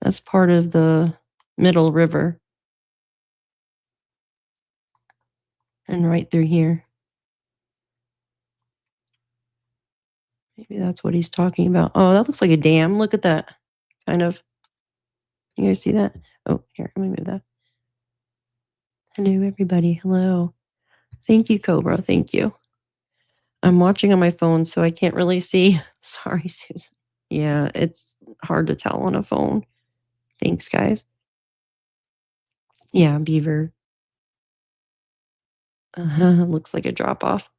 That's part of the middle river. And right through here. Maybe that's what he's talking about. Oh, that looks like a dam. Look at that. Kind of. You guys see that? Oh, here, let me move that. Hello, everybody. Hello. Thank you, Cobra. Thank you. I'm watching on my phone, so I can't really see. Sorry, Susan. Yeah, it's hard to tell on a phone. Thanks, guys. Yeah, beaver. Looks like a drop off.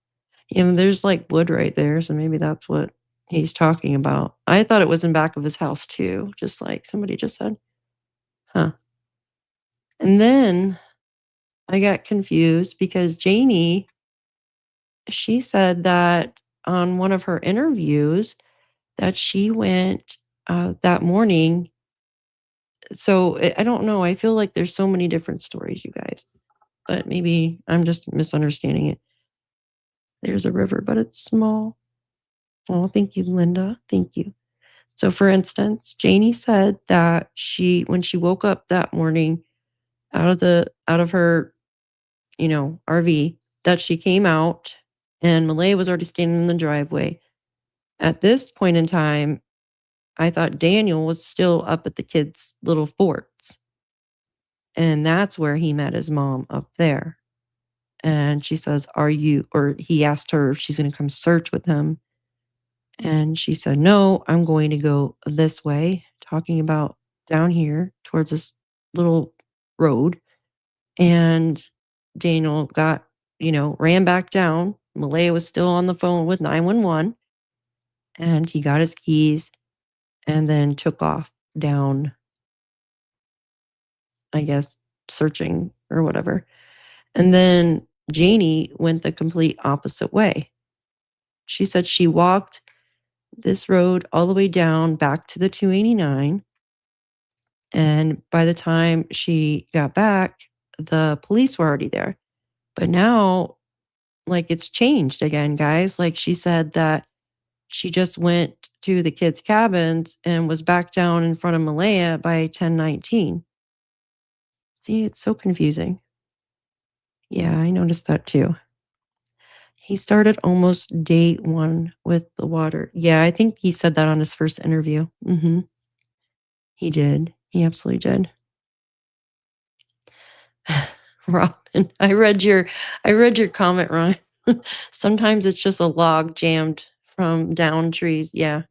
Yeah, there's like wood right there, so maybe that's what he's talking about. I thought it was in back of his house too, just like somebody just said. Huh. And then I got confused because Janie, she said that on one of her interviews that she went that morning. So I don't know. I feel like there's so many different stories, you guys, but maybe I'm just misunderstanding it. There's a river, but it's small. Oh, thank you, Linda. Thank you. So for instance, Janie said that when she woke up that morning out of her, RV, that she came out and Malay was already standing in the driveway. At this point in time, I thought Daniel was still up at the kids' little forts. And that's where he met his mom up there. And she says, he asked her if she's going to come search with him. And she said, no, I'm going to go this way, talking about down here towards this little road. And Daniel ran back down. Malaya was still on the phone with 911. And he got his keys and then took off down, I guess, searching or whatever. And then Janie went the complete opposite way. She said she walked this road all the way down back to the 289. And by the time she got back, the police were already there. But now, like, it's changed again, guys. Like, she said that she just went to the kids' cabins and was back down in front of Malaya by 10:19. See, it's so confusing. Yeah, I noticed that too. He started almost day one with the water. Yeah, I think he said that on his first interview. He did. He absolutely did. Robin, I read your comment wrong. Sometimes it's just a log jammed from down trees. Yeah.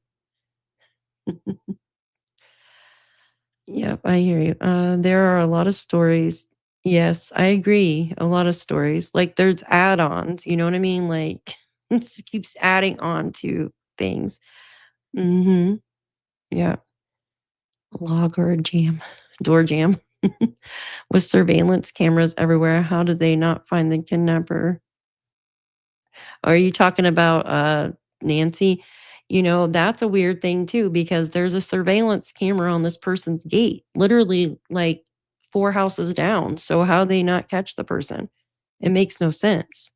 Yep, I hear you. There are a lot of stories. Yes, I agree. A lot of stories. Like there's add-ons, you know what I mean? Like it just keeps adding on to things. Yeah. Log or a jam. Door jam. With surveillance cameras everywhere, how did they not find the kidnapper? Are you talking about Nancy? You know, that's a weird thing too, because there's a surveillance camera on this person's gate, literally like 4 houses down. So how they not catch the person? It makes no sense.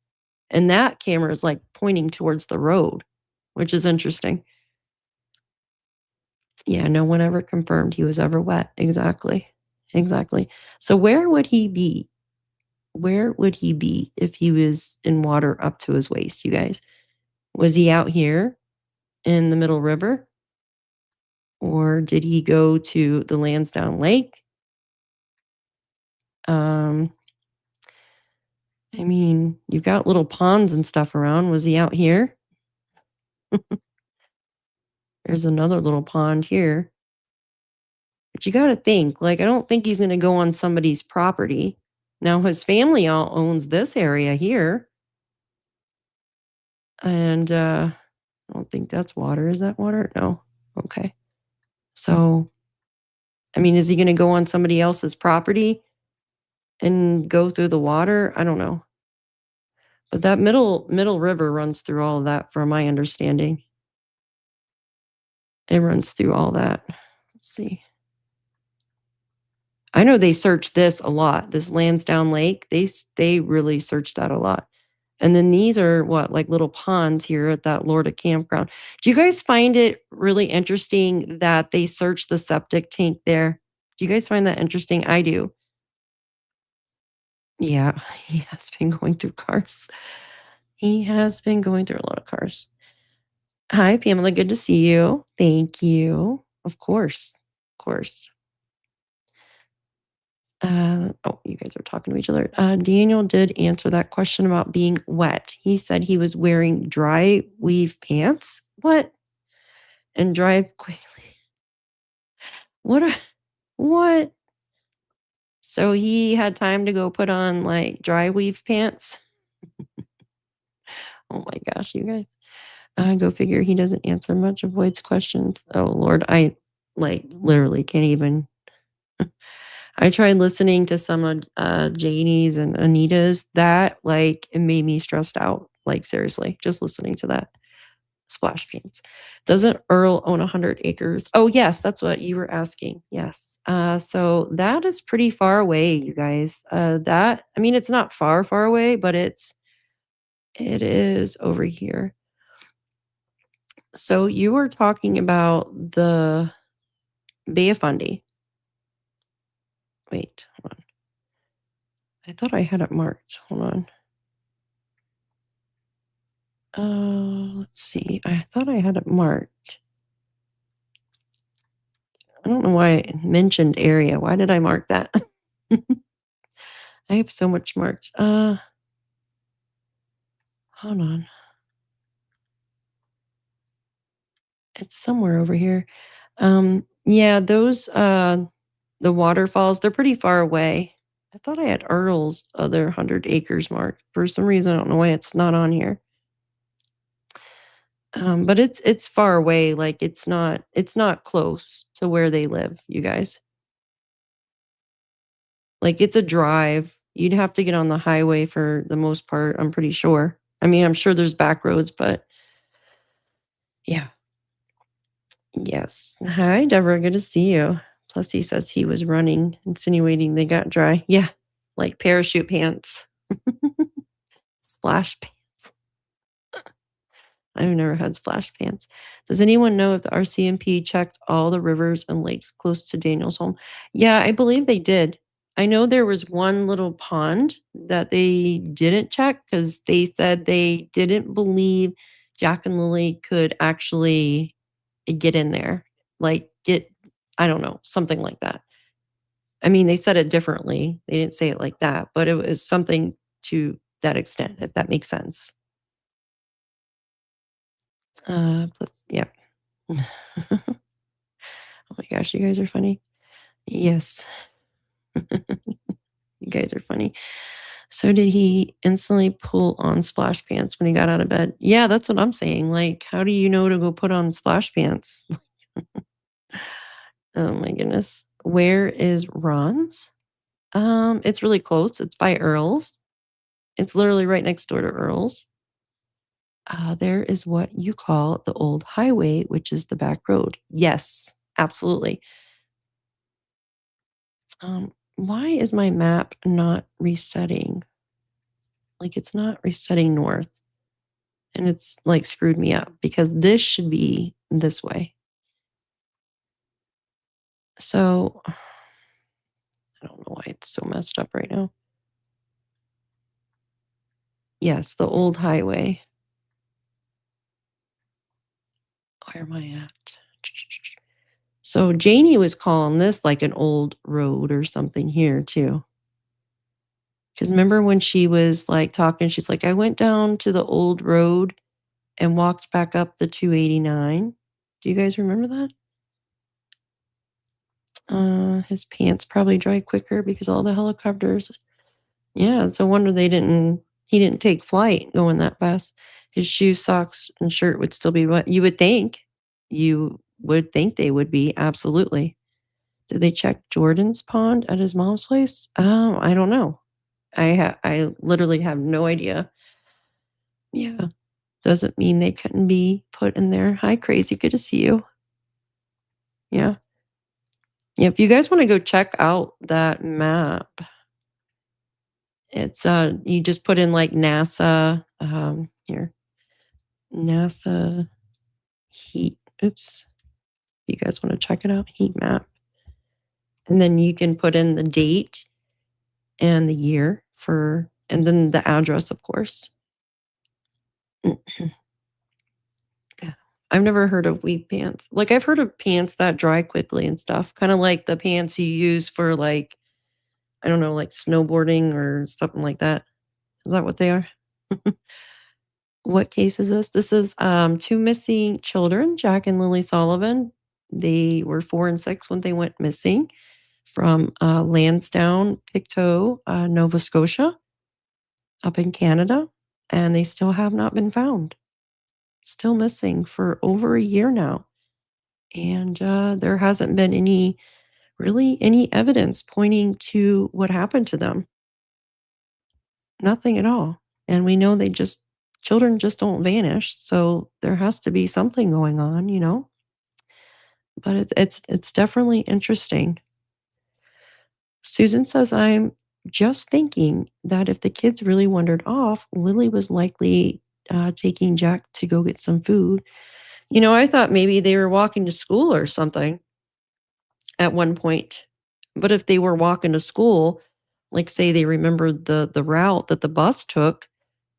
And that camera is like pointing towards the road, which is interesting. Yeah, no one ever confirmed he was ever wet. Exactly. Exactly. So where would he be? Where would he be if he was in water up to his waist, you guys? Was he out here in the middle river? Or did he go to the Landsdowne Lake? I mean, you've got little ponds and stuff around. Was he out here? There's another little pond here. But you got to think, like, I don't think he's going to go on somebody's property. Now, his family all owns this area here. And I don't think that's water. Is that water? No. Okay. So, I mean, is he going to go on somebody else's property and go through the water? I don't know. But that middle river runs through all of that, from my understanding. It runs through all that. Let's see. I know they searched this a lot. This Lansdowne Lake, they really searched that a lot. And then these are what, like little ponds here at that Lorda campground. Do you guys find it really interesting that they searched the septic tank there? Do you guys find that interesting? I do. Yeah, he has been going through cars. He has been going through a lot of cars. Hi, Pamela. Good to see you. Thank you. Of course. Of course. Oh, you guys are talking to each other. Daniel did answer that question about being wet. He said he was wearing dry weave pants. What? And drive quickly. What? So he had time to go put on like dry weave pants? Oh my gosh, you guys. Go figure, he doesn't answer much, avoids questions. Oh Lord, I like literally can't even. I tried listening to some of Janie's and Anita's. That like it made me stressed out. Like seriously, just listening to that. Splash pants. Doesn't Earl own 100 acres? Oh yes, that's what you were asking. Yes. So that is pretty far away, you guys. That I mean, it's not far away, but it is over here. So you were talking about the Bay of Fundy. Wait, hold on. I thought I had it marked. Hold on. Let's see. I thought I had it marked. I don't know why I mentioned area. Why did I mark that? I have so much marked. Hold on. It's somewhere over here. Yeah, those the waterfalls, they're pretty far away. I thought I had Earl's other 100 acres marked. For some reason, I don't know why it's not on here. But it's far away. Like it's not close to where they live, you guys. Like it's a drive. You'd have to get on the highway for the most part, I'm pretty sure. I mean, I'm sure there's back roads, but yeah. Yes. Hi, Deborah. Good to see you. Plus, he says he was running, insinuating they got dry. Yeah, like parachute pants, splash pants. I've never had splash pants. Does anyone know if the RCMP checked all the rivers and lakes close to Daniel's home? Yeah, I believe they did. I know there was one little pond that they didn't check because they said they didn't believe Jack and Lilly could actually get in there. Like I don't know, something like that. I mean, they said it differently. They didn't say it like that, but it was something to that extent, if that makes sense. Yeah. Oh my gosh, you guys are funny. Yes. You guys are funny. So did he instantly pull on splash pants when he got out of bed? Yeah, that's what I'm saying. Like, how do you know to go put on splash pants? Oh my goodness. Where is Ron's? It's really close. It's by Earl's. It's literally right next door to Earl's. There is what you call the old highway, which is the back road. Yes, absolutely. Why is my map not resetting? Like, it's not resetting north. And it's, like, screwed me up because this should be this way. So, I don't know why it's so messed up right now. Yes, the old highway. Where am I at? So Janie was calling this like an old road or something here too. Because remember when she was like talking, she's like, I went down to the old road and walked back up the 289. Do you guys remember that? His pants probably dry quicker because all the helicopters. Yeah, it's a wonder he didn't take flight going that fast. His shoes, socks, and shirt would still be wet. You would think. You would think they would be, absolutely. Did they check Jordan's pond at his mom's place? I don't know. I literally have no idea. Yeah. Doesn't mean they couldn't be put in there. Hi, Crazy. Good to see you. Yeah. Yeah, if you guys want to go check out that map, it's you just put in like NASA here. NASA heat. Oops. If you guys want to check it out, heat map. And then you can put in the date and the year and then the address, of course. I've never heard of weave pants. Like, I've heard of pants that dry quickly and stuff, kind of like the pants you use for, like, I don't know, like snowboarding or something like that. Is that what they are? What case is this? This is 2 missing children, Jack and Lilly Sullivan. They were 4 and 6 when they went missing from Landsdowne, PICTOU, Nova Scotia, up in Canada, and they still have not been found. Still missing for over a year now. And there hasn't been any evidence pointing to what happened to them. Nothing at all. And we know children just don't vanish. So there has to be something going on, you know? But it's definitely interesting. Susan says, I'm just thinking that if the kids really wandered off, Lily was likely taking Jack to go get some food. You know, I thought maybe they were walking to school or something at one point. But if they were walking to school, like say they remembered the route that the bus took,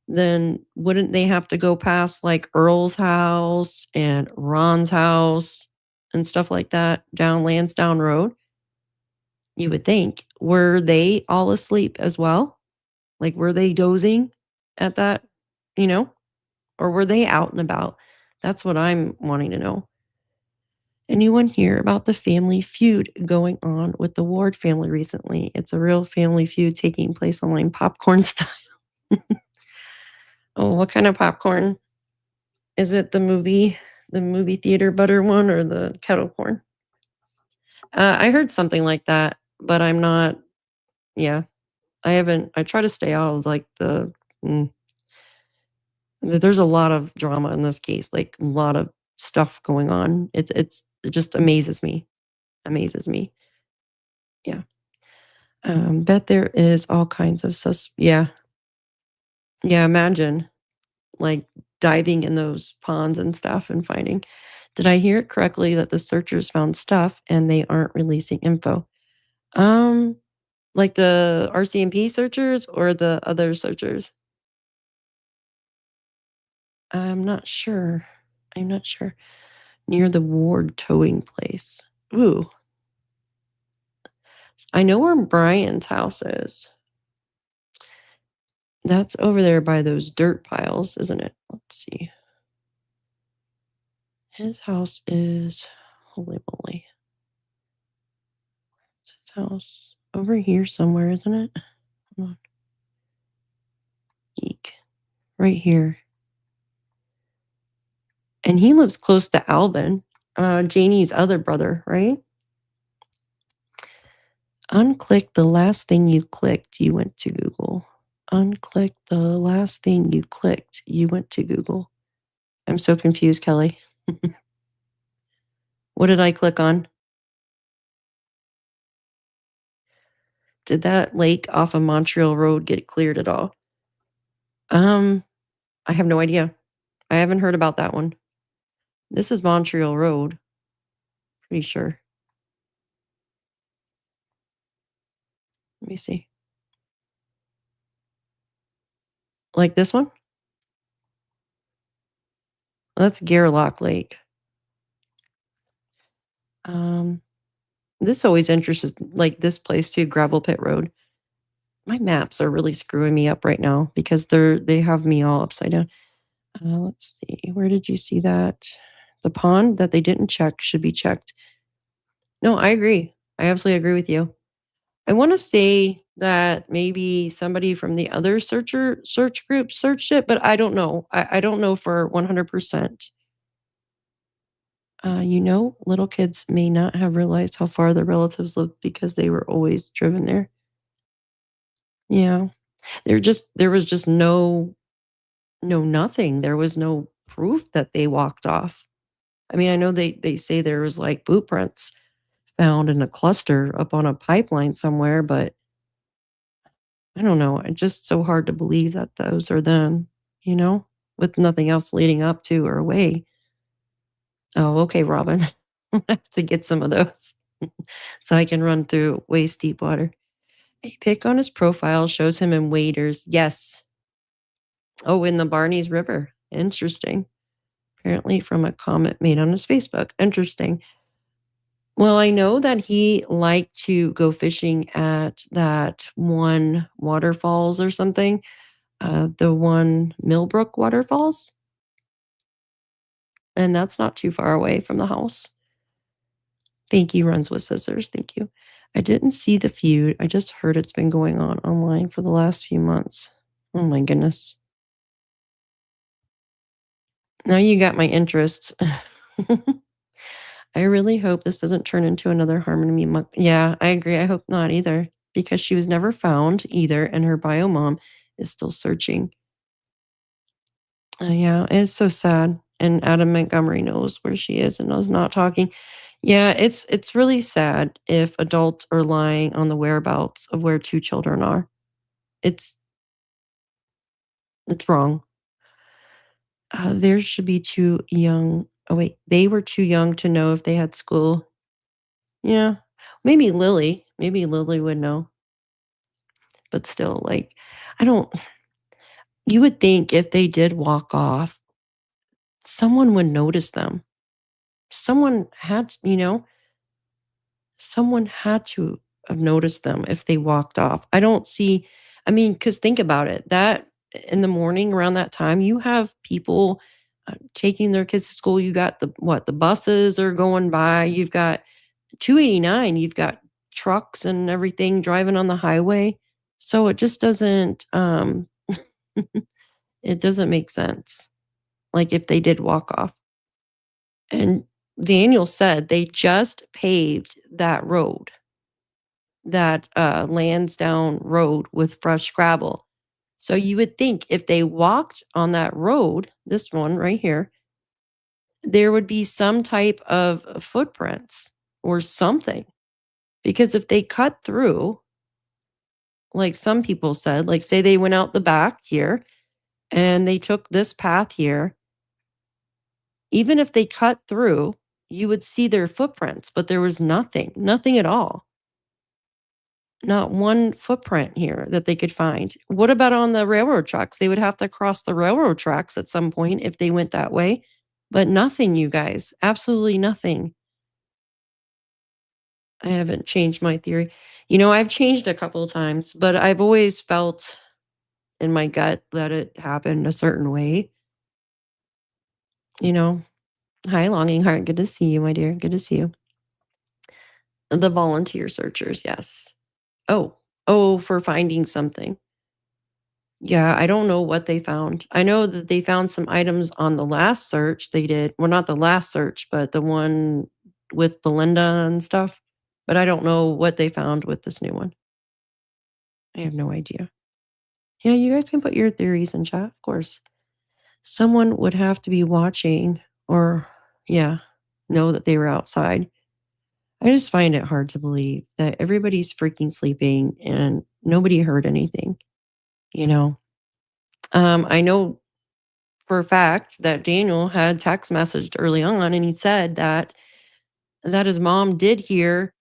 then wouldn't they have to go past like Earl's house and Ron's house and stuff like that down Lansdowne Road? You would think. Were they all asleep as well? Like, were they dozing at that, you know? Or were they out and about? That's what I'm wanting to know. Anyone hear about the family feud going on with the Ward family recently? It's a real family feud taking place online, popcorn style. Oh, what kind of popcorn? Is it the movie theater butter one or the kettle corn? I heard something like that, but I'm not, yeah, I try to stay out of like mm, there's a lot of drama in this case, like a lot of stuff going on. It just amazes me. Amazes me. Yeah. Bet there is all kinds of yeah. Yeah, imagine like diving in those ponds and stuff and finding. Did I hear it correctly that the searchers found stuff and they aren't releasing info? Um, like the RCMP searchers or the other searchers? I'm not sure. I'm not sure. Near the Ward towing place. Ooh. I know where Brian's house is. That's over there by those dirt piles, isn't it? Let's see. His house is, holy moly. His house over here somewhere, isn't it? Hold on. Eek. Right here. And he lives close to Alvin, Janie's other brother, right? Unclick the last thing you clicked. You went to Google. Unclick the last thing you clicked. You went to Google. I'm so confused, Kelly. What did I click on? Did that lake off of Montreal Road get cleared at all? I have no idea. I haven't heard about that one. This is Montreal Road. Pretty sure. Let me see. Like this one? That's Gairloch Lake. This always interests like this place too, Gravel Pit Road. My maps are really screwing me up right now because they have me all upside down. Let's see. Where did you see that? The pond that they didn't check should be checked. No, I agree. I absolutely agree with you. I want to say that maybe somebody from the other search group searched it, but I don't know. I don't know for 100%. Little kids may not have realized how far their relatives lived because they were always driven there. Yeah. There was just nothing. There was no proof that they walked off. I mean, I know they say there was like boot prints found in a cluster up on a pipeline somewhere, but I don't know. It's just so hard to believe that those are them, with nothing else leading up to or away. Oh, okay, Robin. I have to get some of those so I can run through waist deep water. A pic on his profile shows him in waders. Yes. Oh, in the Barneys River. Interesting. Apparently from a comment made on his Facebook. Interesting. Well, I know that he liked to go fishing at that one waterfalls or something. The one Millbrook Waterfalls. And that's not too far away from the house. Thank you, Runs with Scissors. Thank you. I didn't see the feud. I just heard it's been going on online for the last few months. Oh my goodness. Now you got my interest. I really hope this doesn't turn into another Harmony month. Yeah, I agree. I hope not either, because she was never found either, and her bio mom is still searching. Yeah, it's so sad. And Adam Montgomery knows where she is and is not talking. Yeah, it's really sad if adults are lying on the whereabouts of where two children are. It's it's wrong. There should be too young. Oh wait, they were too young to know if they had school. Yeah, maybe Lily. Maybe Lily would know. But still, like, I don't. You would think if they did walk off, someone would notice them. Someone had, someone had to have noticed them if they walked off. I don't see, I mean, because think about it. That in the morning around that time, you have people taking their kids to school. You got the buses are going by. You've got 289. You've got trucks and everything driving on the highway. So it just doesn't, it doesn't make sense. Like if they did walk off. And Daniel said they just paved that road, that Landsdowne road with fresh gravel. So you would think if they walked on that road, this one right here, there would be some type of footprints or something. Because if they cut through, like some people said, like say they went out the back here and they took this path here, even if they cut through, you would see their footprints, but there was nothing at all. Not one footprint here that they could find. What about on the railroad tracks? They would have to cross the railroad tracks at some point if they went that way, but nothing, you guys. Absolutely nothing. I haven't changed my theory. I've changed a couple of times, but I've always felt in my gut that it happened a certain way. Hi, Longing Heart. Good to see you, my dear. Good to see you. The volunteer searchers, yes. Oh, for finding something. Yeah, I don't know what they found. I know that they found some items on the last search they did. Well, not the last search, but the one with Belinda and stuff. But I don't know what they found with this new one. I have no idea. Yeah, you guys can put your theories in chat, of course. Someone would have to be watching or, yeah, know that they were outside. I just find it hard to believe that everybody's freaking sleeping and nobody heard anything, you know? I know for a fact that Daniel had text messaged early on and he said that his mom did hear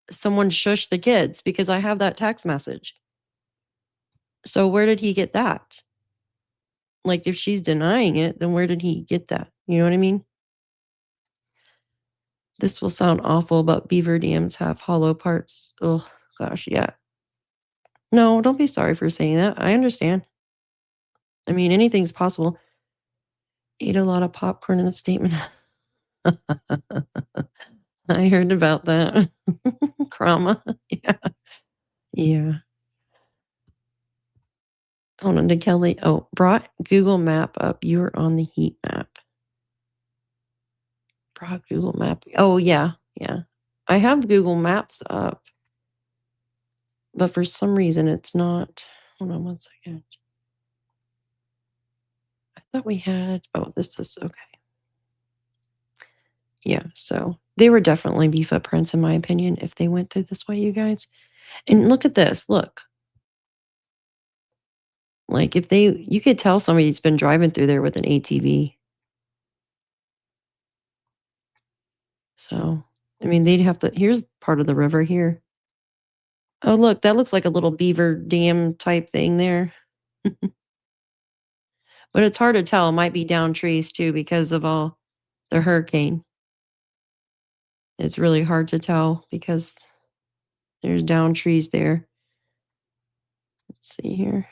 someone shush the kids because I have that text message. So where did he get that? Like, if she's denying it, then where did he get that? You know what I mean? This will sound awful, but beaver dams have hollow parts. Oh, gosh, yeah. No, don't be sorry for saying that. I understand. I mean, anything's possible. Ate a lot of popcorn in a statement. I heard about that. Trauma. Yeah. Yeah. Hold on to Kelly. Oh, brought Google Map up. You were on the heat map. Brought Google Map. Oh, yeah. Yeah. I have Google Maps up, but for some reason it's not. Hold on 1 second. I thought we had. Oh, this is okay. Yeah. So they were definitely bee footprints, in my opinion, if they went through this way, you guys. And look at this. Look. Like if you could tell somebody's been driving through there with an ATV. So, I mean, they'd have to. Here's part of the river here. Oh, look, that looks like a little beaver dam type thing there. But it's hard to tell. It might be down trees too because of all the hurricane. It's really hard to tell because there's down trees there. Let's see here.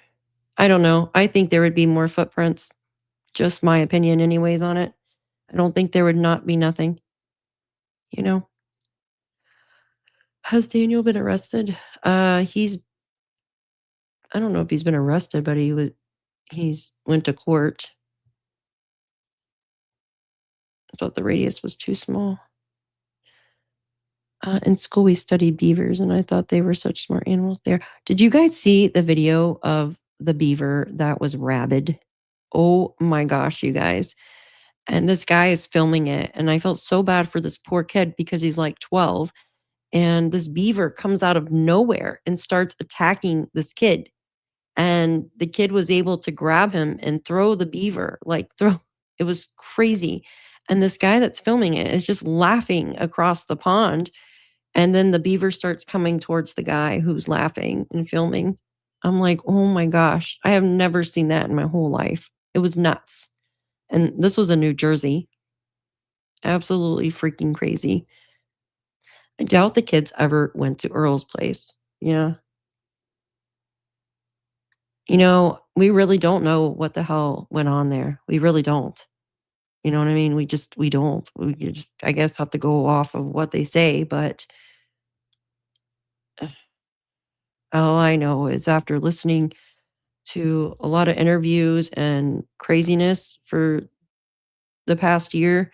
I don't know. I think there would be more footprints. Just my opinion, anyways, on it. I don't think there would not be nothing. You know? Has Daniel been arrested? He's I don't know if he's been arrested, but he's went to court. I thought the radius was too small. In school, we studied beavers, and I thought they were such smart animals there. Did you guys see the video of the beaver that was rabid? Oh my gosh, you guys. And this guy is filming it, and I felt so bad for this poor kid because he's like 12, and this beaver comes out of nowhere and starts attacking this kid. And the kid was able to grab him and throw the beaver, it was crazy. And this guy that's filming it is just laughing across the pond. And then the beaver starts coming towards the guy who's laughing and filming. I'm like, oh my gosh, I have never seen that in my whole life. It was nuts. And this was in New Jersey. Absolutely freaking crazy. I doubt the kids ever went to Earl's place. Yeah. You know, we really don't know what the hell went on there. We really don't. You know what I mean? We don't. We just, I guess, have to go off of what they say. But all I know is after listening to a lot of interviews and craziness for the past year,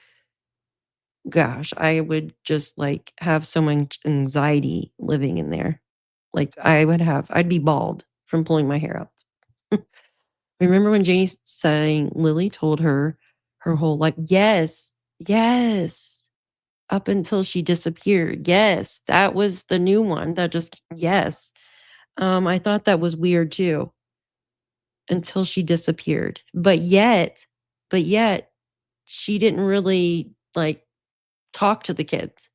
gosh, I would just like have so much anxiety living in there. Like I'd be bald from pulling my hair out. Remember when Janie's saying Lily told her whole life? Yes, yes. Up until she disappeared. Yes, that was the new one that just, yes. I thought that was weird too until she disappeared. But yet, she didn't really like talk to the kids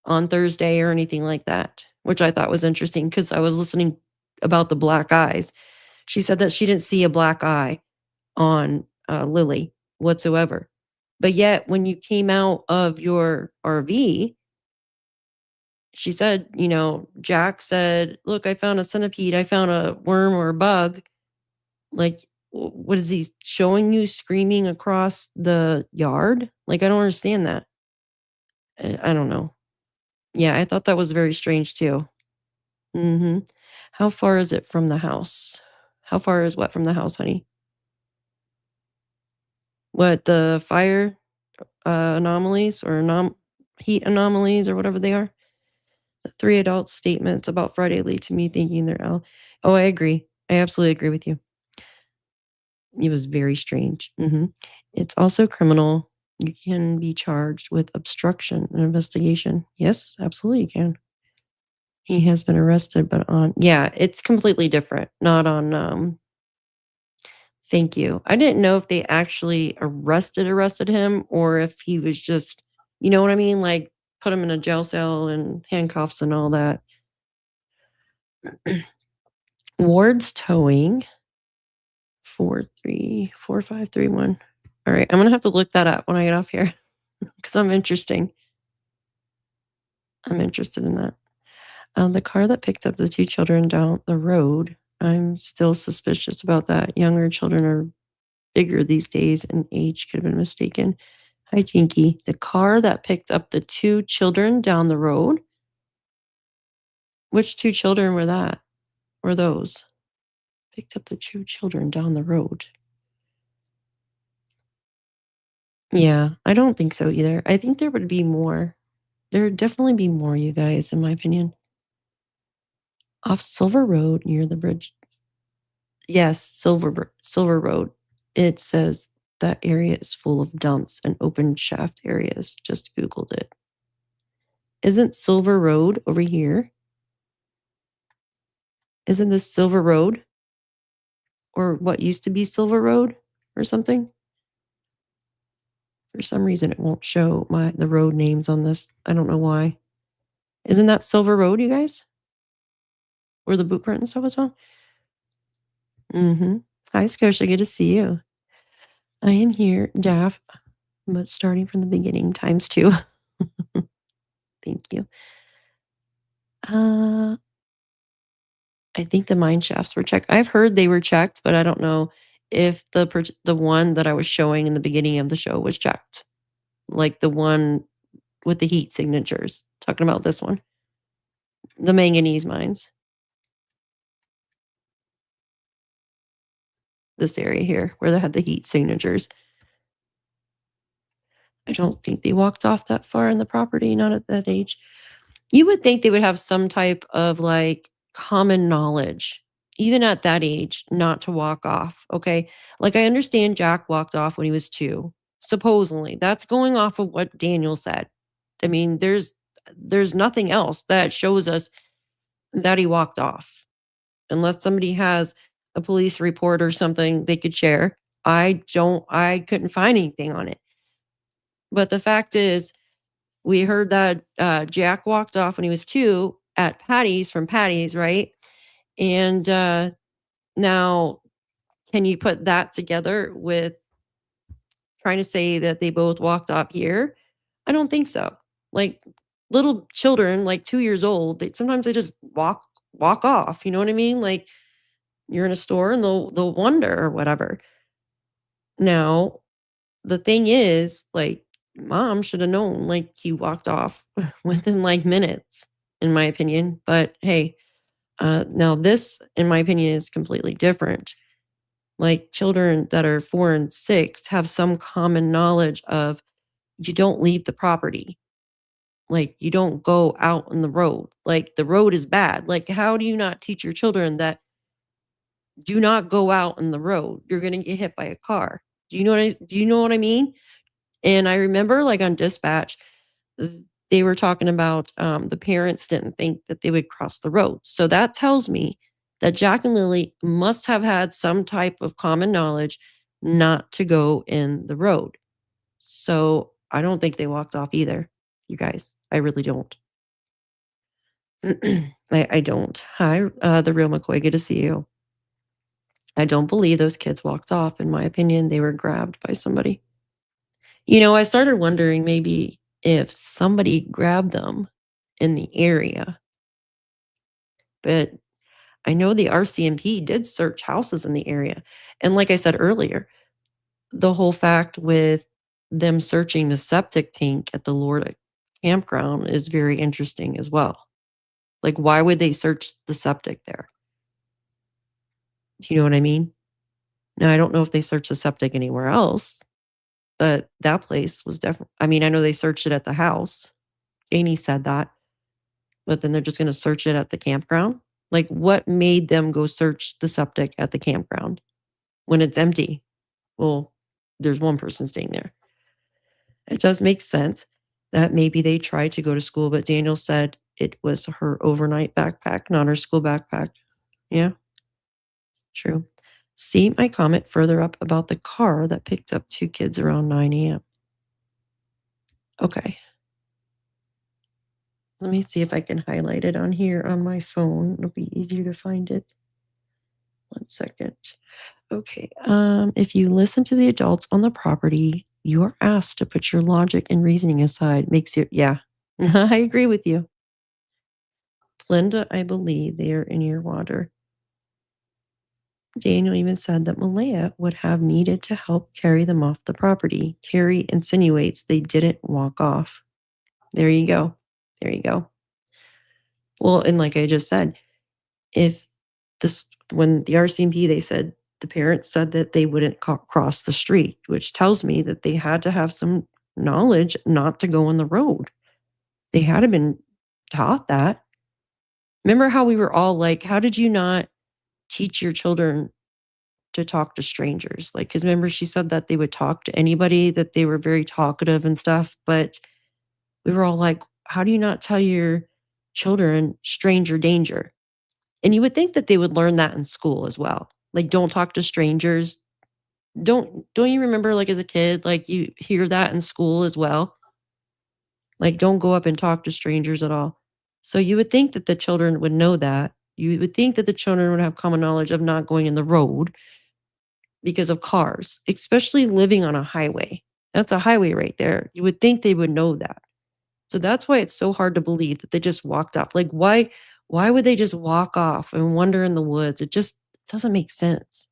on Thursday or anything like that, which I thought was interesting because I was listening about the black eyes. She said that she didn't see a black eye on Lily whatsoever. But yet, when you came out of your RV, she said, Jack said, look, I found a centipede. I found a worm or a bug. Like, what is he showing you screaming across the yard? Like, I don't understand that. I don't know. Yeah, I thought that was very strange too. How far is it from the house? How far is what from the house, honey? What, the fire anomalies or heat anomalies or whatever they are? The 3 adults' statements about Friday lead to me thinking they're out. Oh, I agree. I absolutely agree with you. It was very strange. It's also criminal. You can be charged with obstruction and investigation. Yes, absolutely you can. He has been arrested, but it's completely different. Not on, thank you. I didn't know if they actually arrested him or if he was just, you know what I mean? Like put him in a jail cell and handcuffs and all that. Ward's towing 434531. All right, I'm gonna have to look that up when I get off here because I'm interested in that. The car that picked up the 2 children down the road, I'm still suspicious about that. Younger children are bigger these days and age could have been mistaken. Hi, Tinky. The car that picked up the 2 children down the road? Which 2 children were those? Picked up the 2 children down the road. Yeah, I don't think so either. I think there would be more. There would definitely be more, you guys, in my opinion. Off Silver Road near the bridge. Yes, Silver Road. It says that area is full of dumps and open shaft areas. Just Googled it. Isn't Silver Road over here? Isn't this Silver Road? Or what used to be Silver Road or something? For some reason, it won't show the road names on this. I don't know why. Isn't that Silver Road, you guys? Where the boot print and stuff was on? Hi, Scotia. Good to see you. I am here, Daff, but starting from the beginning times 2. Thank you. I think the mine shafts were checked. I've heard they were checked, but I don't know if the one that I was showing in the beginning of the show was checked. Like the one with the heat signatures. Talking about this one. The manganese mines. This area here where they had the heat signatures. I don't think they walked off that far in the property, not at that age. You would think they would have some type of like common knowledge, even at that age, not to walk off. Okay. Like I understand Jack walked off when he was 2, supposedly. That's going off of what Daniel said. I mean, there's nothing else that shows us that he walked off. Unless somebody has a police report or something they could share. I couldn't find anything on it. But the fact is, we heard that Jack walked off when he was 2 at Patty's from Patty's, right? And now, can you put that together with trying to say that they both walked off here? I don't think so. Like little children, like 2 years old, sometimes they just walk off. You know what I mean? Like you're in a store and they'll wonder or whatever. Now, the thing is, like, mom should have known, like, he walked off within, like, minutes, in my opinion. But hey, now this, in my opinion, is completely different. Like, children that are 4 and 6 have some common knowledge of you don't leave the property. Like, you don't go out on the road. Like, the road is bad. Like, how do you not teach your children that do not go out on the road? You're gonna get hit by a car. Do you know what I mean? And I remember like on dispatch, they were talking about the parents didn't think that they would cross the road. So that tells me that Jack and Lilly must have had some type of common knowledge not to go in the road. So I don't think they walked off either, you guys. I really don't. I don't. Hi, the real McCoy. Good to see you. I don't believe those kids walked off. In my opinion, they were grabbed by somebody. You know, I started wondering maybe if somebody grabbed them in the area. But I know the RCMP did search houses in the area. And like I said earlier, the whole fact with them searching the septic tank at the Lord campground is very interesting as well. Like, why would they search the septic there? Do you know what I mean? Now, I don't know if they searched the septic anywhere else, but that place was definitely, I mean, I know they searched it at the house. Janie said that. but then they're just going to search it at the campground. Like, what made them go search the septic at the campground when it's empty? Well, there's one person staying there. It does make sense that maybe they tried to go to school, but Daniel said it was her overnight backpack, not her school backpack. Yeah, true. See my comment further up about the car that picked up 2 kids around 9 a.m. Okay. Let me see if I can highlight it on here on my phone. It'll be easier to find it. 1 second. Okay. If you listen to the adults on the property, you are asked to put your logic and reasoning aside. Makes you, yeah, I agree with you. Linda, I believe they are in your water. Daniel even said that Malaya would have needed to help carry them off the property. Carrie insinuates they didn't walk off. There you go. There you go. Well, and like I just said, if this, when the RCMP, they said the parents said that they wouldn't cross the street, which tells me that they had to have some knowledge not to go on the road. They had to have been taught that. Remember how we were all like, how did you not teach your children to talk to strangers? Like, because remember, she said that they would talk to anybody, that they were very talkative and stuff. But we were all like, how do you not tell your children stranger danger? And you would think that they would learn that in school as well. Like, don't talk to strangers. Don't you remember, like, as a kid, like, you hear that in school as well? Like, don't go up and talk to strangers at all. So you would think that the children would know that. You would think that the children would have common knowledge of not going in the road because of cars, especially living on a highway. That's a highway right there. You would think they would know that. So that's why it's so hard to believe that they just walked off. Like, why would they just walk off and wander in the woods? It just doesn't make sense.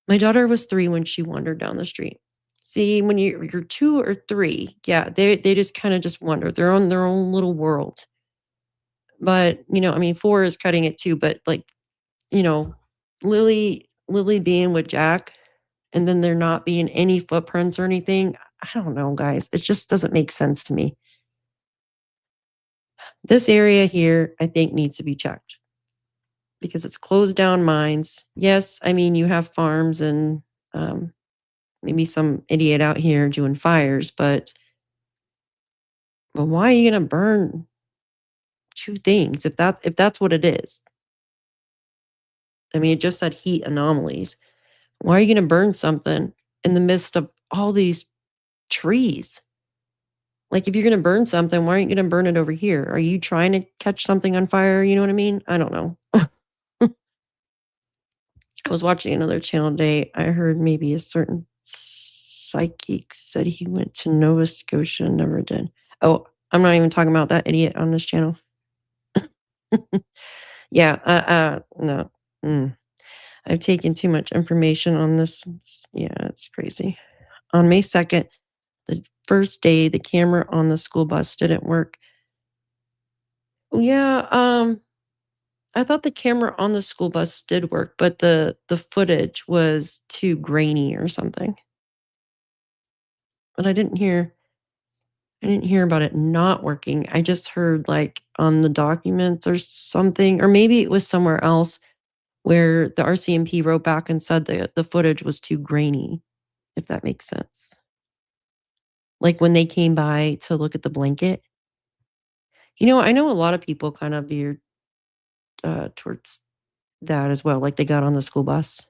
My daughter was 3 when she wandered down the street. See, when you're 2 or 3, yeah, they just kind of just wander. They're on their own little world. But, I mean, 4 is cutting it too, but like, you know, Lilly being with Jack and then there not being any footprints or anything. I don't know, guys. It just doesn't make sense to me. This area here, I think, needs to be checked because it's closed down mines. Yes, I mean, you have farms and maybe some idiot out here doing fires, but why are you going to burn 2 things if that's what it is? I mean, it just said heat anomalies. Why are you going to burn something in the midst of all these trees? Like, if you're going to burn something, why aren't you going to burn it over here? Are you trying to catch something on fire? You know what I mean? I don't know. I was watching another channel today. I heard maybe a certain psychic said he went to Nova Scotia and never did. Oh, I'm not even talking about that idiot on this channel. Yeah, no. I've taken too much information on this. Yeah, it's crazy. On May 2nd, the first day, the camera on the school bus didn't work. Yeah, I thought the camera on the school bus did work, but the footage was too grainy or something. But I didn't hear about it not working. I just heard, like, on the documents or something, or maybe it was somewhere else where the RCMP wrote back and said that the footage was too grainy, if that makes sense. Like, when they came by to look at the blanket. I know a lot of people kind of veered towards that as well, like, they got on the school bus.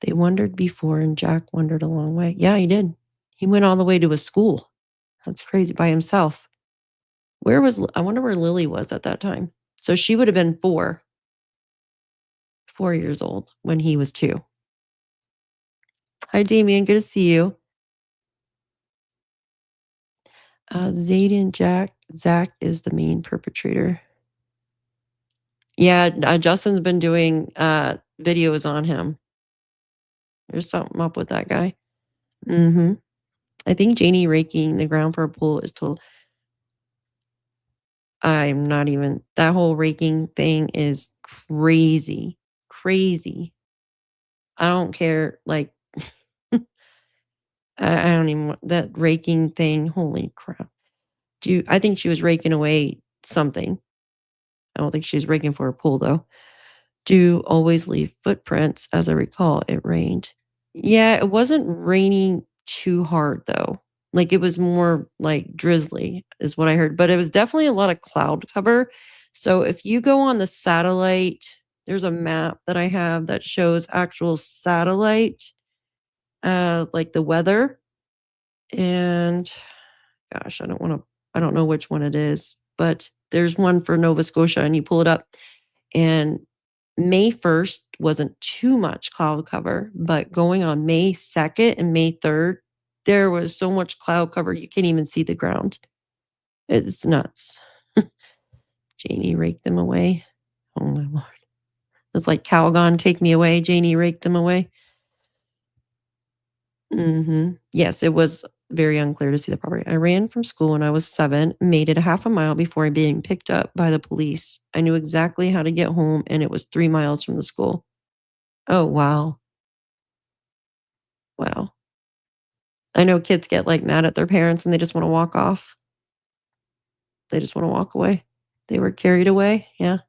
They wondered before, and Jack wandered a long way. Yeah, he did. He went all the way to a school. That's crazy, by himself. I wonder where Lilly was at that time. So she would have been 4 years old when he was 2. Hi, Damien. Good to see you. Zayden Zach is the main perpetrator. Yeah, Justin's been doing videos on him. There's something up with that guy. I think Janie raking the ground for a pool is total. I'm not even, that whole raking thing is crazy. Crazy. I don't care. Like, I don't even, that raking thing, holy crap. I think she was raking away something. I don't think she was raking for a pool, though. Do always leave footprints. As I recall, it rained. Yeah, it wasn't raining too hard, though. Like, it was more, like, drizzly is what I heard, but it was definitely a lot of cloud cover. So if you go on the satellite, there's a map that I have that shows actual satellite, like, the weather, and gosh, I don't know which one it is, but there's one for Nova Scotia, and you pull it up, and May 1st wasn't too much cloud cover, but going on May 2nd and May 3rd, there was so much cloud cover you can't even see the ground. It's nuts. Janie raked them away. Oh my lord. It's like Calgon, take me away. Janie raked them away. Yes, it was very unclear to see the property. I ran from school when I was 7, made it a half a mile before being picked up by the police. I knew exactly how to get home, and it was 3 miles from the school. Oh, wow. Wow. I know kids get, like, mad at their parents, and they just wanna walk off. They just wanna walk away. They were carried away. Yeah.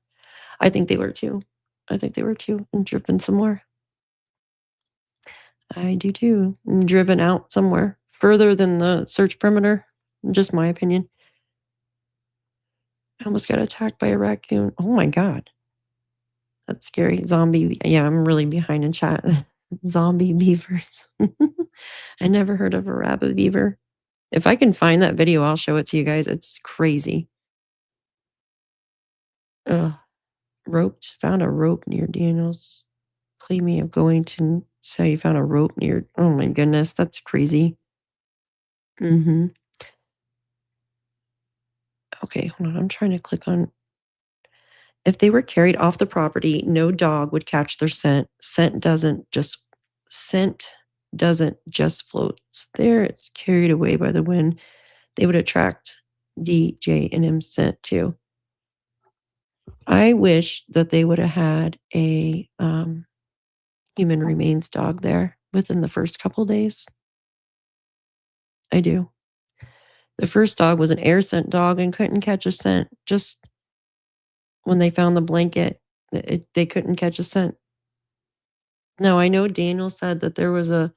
I think they were too. I think they were too, and driven somewhere. I do too. And driven out somewhere further than the search perimeter. Just my opinion. I almost got attacked by a raccoon. Oh my god. That's scary. Zombie. Yeah, I'm really behind in chat. Zombie beavers. I never heard of a rabbit beaver. If I can find that video, I'll show it to you guys. It's crazy. Ugh. Roped. Found a rope near Daniel's. Claiming of going to say you found a rope near. Oh my goodness, that's crazy. Okay, hold on. I'm trying to click on. If they were carried off the property, no dog would catch their scent. Scent doesn't just floats there. It's carried away by the wind. They would attract D, J, and M scent too. I wish that they would have had a human remains dog there within the first couple days. I do. The first dog was an air scent dog and couldn't catch a scent. Just when they found the blanket, they couldn't catch a scent. Now, I know Daniel said that there was a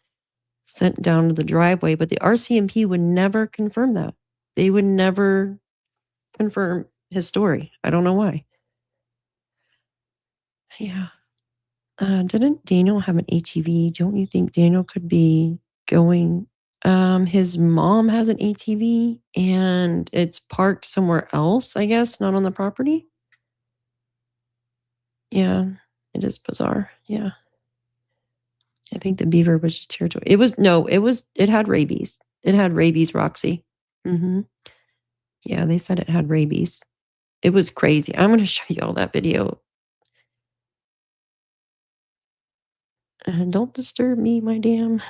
scent down to the driveway, but the RCMP would never confirm that. They would never confirm his story. I don't know why. Yeah. Didn't Daniel have an ATV? Don't you think Daniel could be going? His mom has an ATV and it's parked somewhere else, I guess, not on the property. Yeah, it is bizarre. Yeah. I think the beaver was just here to it had rabies. It had rabies, Roxy. Yeah, they said it had rabies. It was crazy. I'm gonna show you all that video. Don't disturb me, my damn.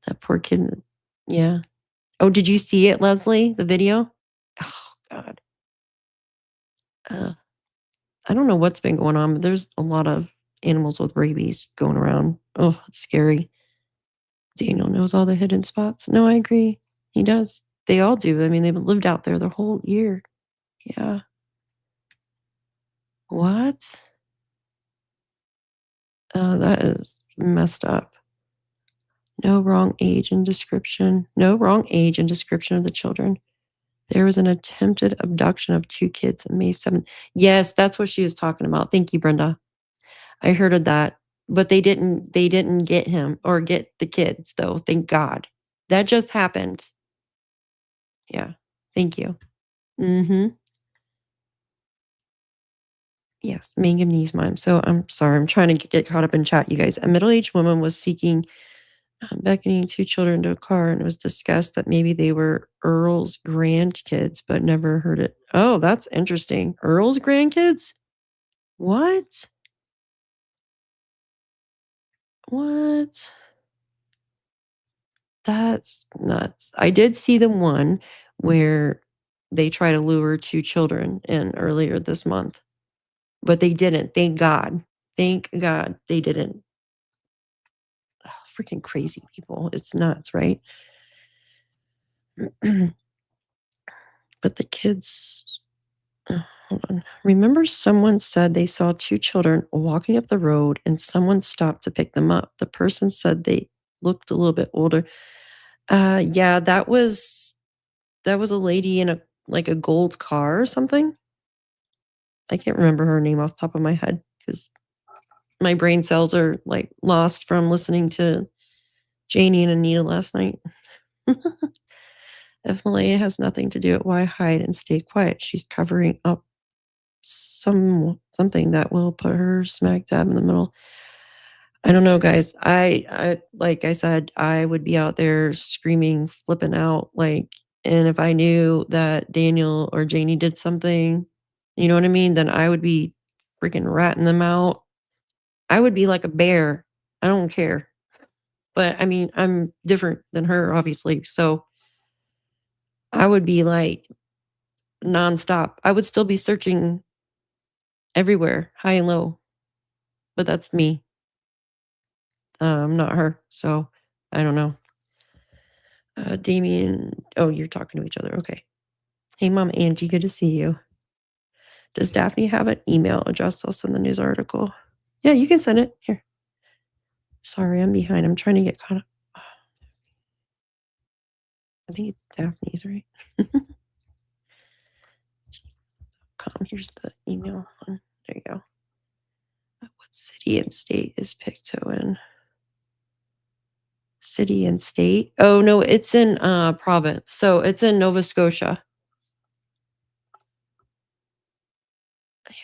That poor kid. Yeah. Oh, did you see it, Leslie? The video? Oh God. I don't know what's been going on, but there's a lot of animals with rabies going around. Oh, it's scary. Daniel knows all the hidden spots. No, I agree. He does. They all do. I mean, they've lived out there the whole year. Yeah. What? That is messed up. No wrong age and description. No wrong age and description of the children. There was an attempted abduction of 2 kids on May 7th. Yes, that's what she was talking about. Thank you, Brenda. I heard of that. But they didn't get him or get the kids, though. Thank God. That just happened. Yeah. Thank you. Yes, manganese mime. So I'm sorry. I'm trying to get caught up in chat, you guys. A middle-aged woman was beckoning 2 children to a car, and it was discussed that maybe they were Earl's grandkids, but never heard it. Oh, that's interesting. Earl's grandkids? What? What? That's nuts. I did see the one where they try to lure 2 children in earlier this month, but they didn't. Thank God. Thank God they didn't. Oh, freaking crazy people. It's nuts, right? But the kids, hold on. Remember, someone said they saw 2 children walking up the road and someone stopped to pick them up. The person said they looked a little bit older. Yeah, that was a lady in a gold car or something. I can't remember her name off the top of my head because my brain cells are like lost from listening to Janie and Anita last night. If Malaya has nothing to do it, why hide and stay quiet? She's covering up something that will put her smack dab in the middle. I don't know, guys. I like I said, I would be out there screaming, flipping out, and if I knew that Daniel or Janie did something, you know what I mean, then I would be freaking ratting them out. I would be like a bear. I don't care. But I mean, I'm different than her, obviously. So I would be like nonstop. I would still be searching everywhere, high and low. But that's me. I'm not her. So I don't know. Damien, oh, you're talking to each other. Okay. Hey, Mom Angie, good to see you. Does Daphne have an email address? I'll send the news article. Yeah, you can send it. Here. Sorry, I'm behind. I'm trying to get caught up. I think it's Daphne's, right? Here's the email. There you go. What city and state is PICTOU in? City and state? Oh, no, it's in province. So it's in Nova Scotia.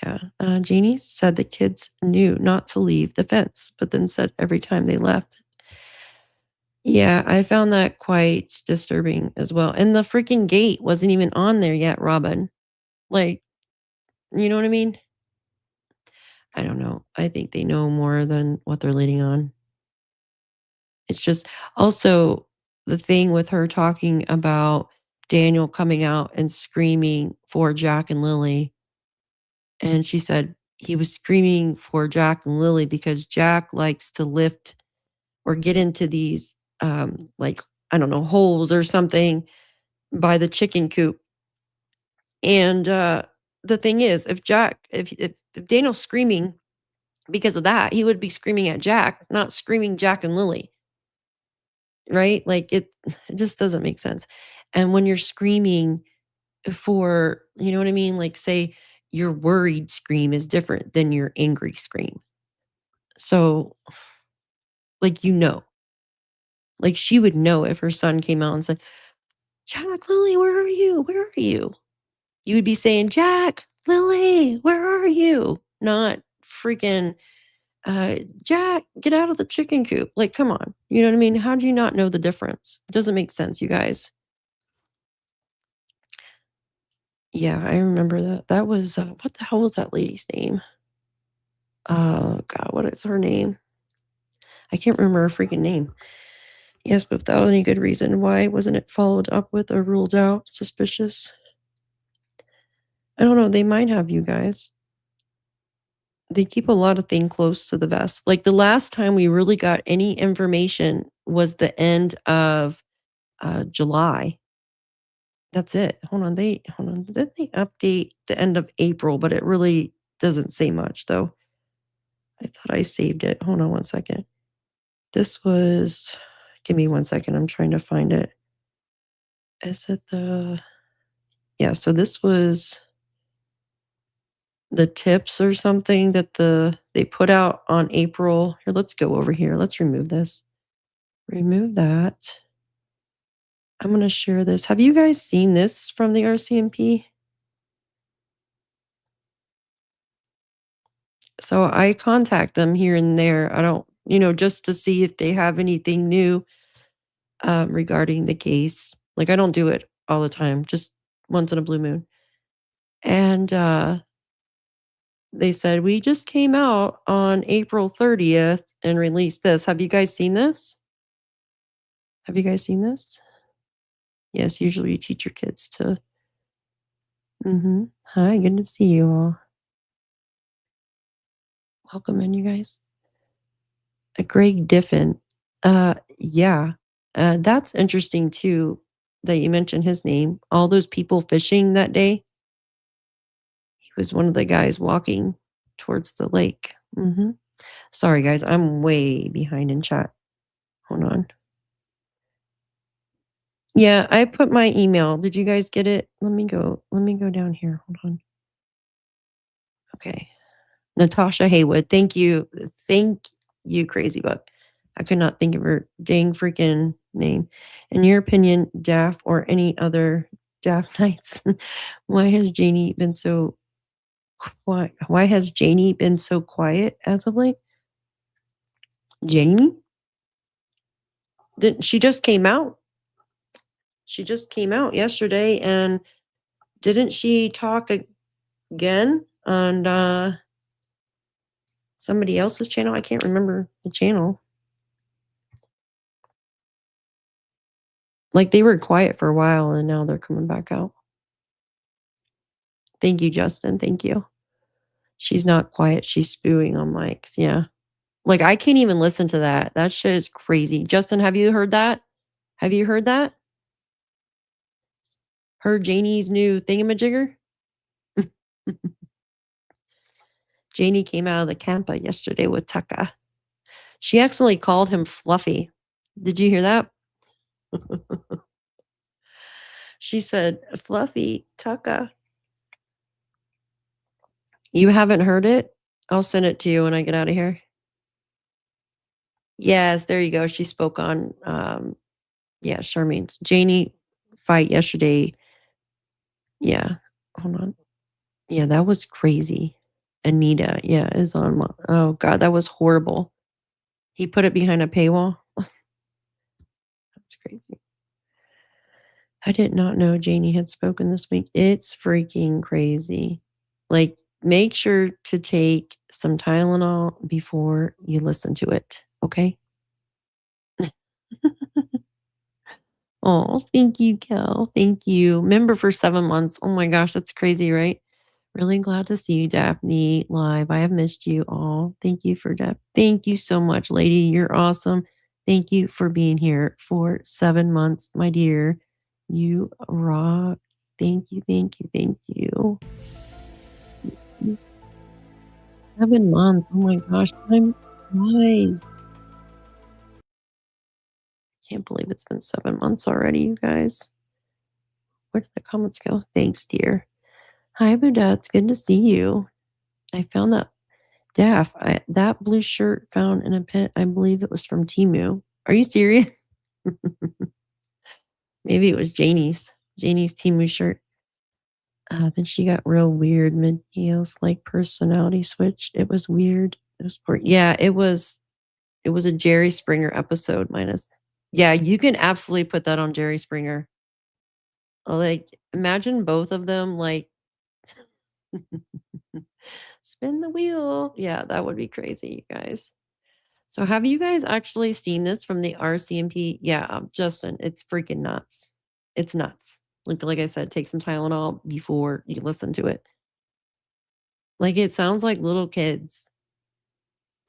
Yeah. Janie said the kids knew not to leave the fence, but then said every time they left. Yeah, I found that quite disturbing as well. And the freaking gate wasn't even on there yet, Robin. Like, you know what I mean? I don't know. I think they know more than what they're leading on. It's just also the thing with her talking about Daniel coming out and screaming for Jack and Lilly. And she said he was screaming for Jack and Lilly because Jack likes to lift or get into these, I don't know, holes or something by the chicken coop. And the thing is, if Daniel's screaming because of that, he would be screaming at Jack, not screaming Jack and Lilly. Right? Like it just doesn't make sense. And when you're screaming for, you know what I mean? Like say your worried scream is different than your angry scream. So like like she would know if her son came out and said, Jack, Lilly, where are you? Where are you? You would be saying, Jack, Lilly, where are you? Not freaking Jack, get out of the chicken coop. Like, come on. You know what I mean? How do you not know the difference? It doesn't make sense, you guys. Yeah, I remember that. That was, what the hell was that lady's name? God, what is her name? I can't remember her freaking name. Yes, but without any good reason. Why wasn't it followed up with or ruled out? Suspicious. I don't know. They might have, you guys. They keep a lot of things close to the vest. Like the last time we really got any information was the end of July. That's it. Hold on. Didn't they update the end of April? But it really doesn't say much though. I thought I saved it. Hold on one second. This was, give me 1 second. I'm trying to find it. Is it yeah, so this was the tips or something that they put out on April. Here, let's go over here. Let's remove this. Remove that. I'm going to share this. Have you guys seen this from the RCMP? So I contact them here and there. I don't, just to see if they have anything new regarding the case. Like I don't do it all the time, just once in a blue moon. And they said, we just came out on April 30th and released this. Have you guys seen this? Have you guys seen this? Yes, usually you teach your kids to. Hi, good to see you all. Welcome in, you guys. Greg Diffin. Yeah, that's interesting too, that you mentioned his name. All those people fishing that day. He was one of the guys walking towards the lake. Sorry, guys. I'm way behind in chat. Hold on. Yeah, I put my email. Did you guys get it? Let me go down here. Hold on. Okay. Natasha Haywood. Thank you. Thank you, Crazy Buck. I could not think of her dang freaking name. In your opinion, Daff or any other Daff Nights, why has Janie been so quiet? Why has Janie been so quiet as of late? Janie? She just came out. She just came out yesterday, and didn't she talk again on somebody else's channel? I can't remember the channel. Like, they were quiet for a while, and now they're coming back out. Thank you, Justin. Thank you. She's not quiet. She's spewing on mics. Yeah. Like, I can't even listen to that. That shit is crazy. Justin, have you heard that? Have you heard that? Heard Janie's new thingamajigger? Janie came out of the campa yesterday with Tucka. She accidentally called him Fluffy. Did you hear that? She said, Fluffy, Tucka. You haven't heard it? I'll send it to you when I get out of here. Yes, there you go. She spoke on, Charmaine's Janie fight yesterday. Yeah, hold on. Yeah, that was crazy. Anita, yeah, is on. Oh God, that was horrible. He put it behind a paywall. That's crazy. I did not know Janie had spoken this week. It's freaking crazy. Like, make sure to take some Tylenol before you listen to it, okay? Oh, thank you, Kel. Thank you. Member for 7 months. Oh my gosh, that's crazy, right? Really glad to see you, Daphne, live. I have missed you all. Thank you for Daph. Thank you so much, lady. You're awesome. Thank you for being here for 7 months, my dear. You rock. Thank you, thank you, thank you. 7 months. Oh my gosh, time flies. Can't believe it's been 7 months already, you guys. Where did the comments go? Thanks, dear. Hi, Buddha. It's good to see you. I found that Daff, that blue shirt found in a pit. I believe it was from Temu. Are you serious? Maybe it was Janie's Temu shirt. Then she got real weird mid-heels, like personality switch. It was weird. It was poor. Yeah, it was a Jerry Springer episode minus. Yeah, you can absolutely put that on Jerry Springer. Like, imagine both of them, like, spin the wheel. Yeah, that would be crazy, you guys. So have you guys actually seen this from the RCMP? Yeah, Justin, it's freaking nuts. It's nuts. Like I said, take some Tylenol before you listen to it. Like, it sounds like little kids,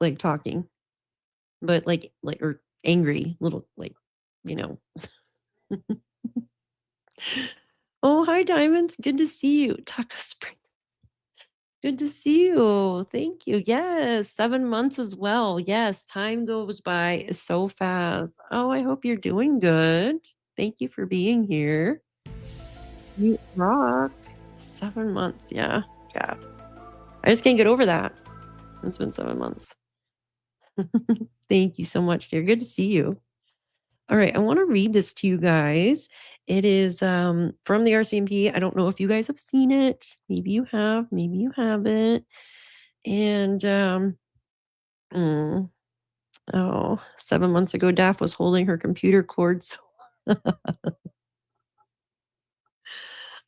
like, talking, but like or angry little, like, you know. Oh, hi, Diamonds. Good to see you. Taco Spring. Good to see you. Thank you. Yes, 7 months as well. Yes, time goes by so fast. Oh, I hope you're doing good. Thank you for being here. You rock. 7 months. Yeah. Yeah. I just can't get over that. It's been 7 months. Thank you so much, dear. Good to see you. All right, I want to read this to you guys. It is from the RCMP. I don't know if you guys have seen it. Maybe you have, maybe you haven't. And 7 months ago, Daff was holding her computer cord. So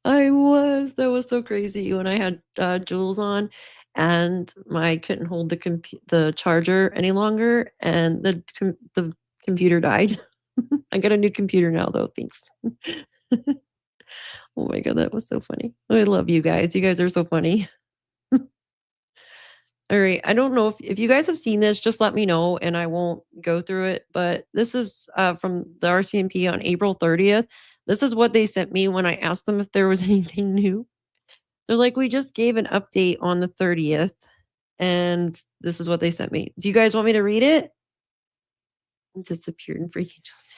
that was so crazy when I had Jules on, and I couldn't hold the charger any longer, and the computer died. I got a new computer now, though. Thanks. Oh my God, that was so funny. I love you guys. You guys are so funny. All right. I don't know if you guys have seen this, just let me know and I won't go through it. But this is from the RCMP on April 30th. This is what they sent me when I asked them if there was anything new. They're like, we just gave an update on the 30th. And this is what they sent me. Do you guys want me to read it? Disappeared in freaking angels.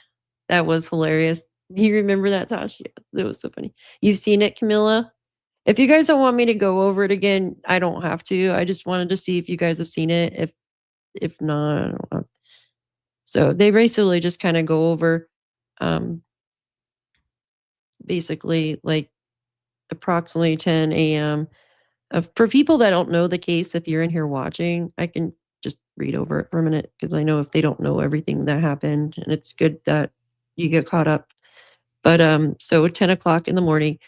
That was hilarious. Do you remember that, Tosh? Yeah, that was so funny. You've seen it, Camilla? If you guys don't want me to go over it again, I don't have to. I just wanted to see if you guys have seen it. If not, I don't know. So they basically just kind of go over basically like approximately 10 a.m. For people that don't know the case, if you're in here watching, I can just read over it for a minute because I know if they don't know everything that happened, and it's good that you get caught up. But so at 10 o'clock in the morning,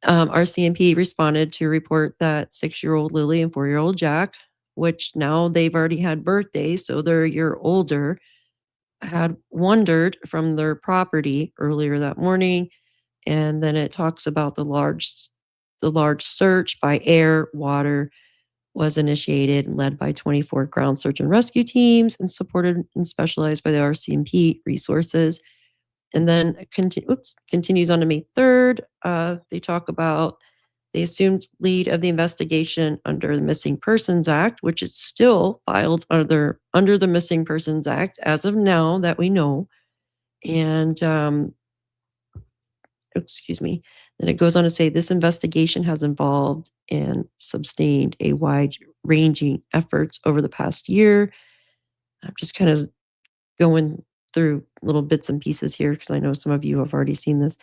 our CMP responded to report that 6-year-old Lily and 4-year-old Jack, which now they've already had birthdays, so they're a year older, had wandered from their property earlier that morning. And then it talks about the large search by air, water was initiated and led by 24 ground search and rescue teams and supported and specialized by the RCMP resources. And then continues on to May 3rd. They talk about the assumed lead of the investigation under the Missing Persons Act, which is still filed under the Missing Persons Act as of now that we know. And excuse me. Then it goes on to say this investigation has involved and sustained a wide-ranging efforts over the past year. I'm just kind of going through little bits and pieces here because I know some of you have already seen this.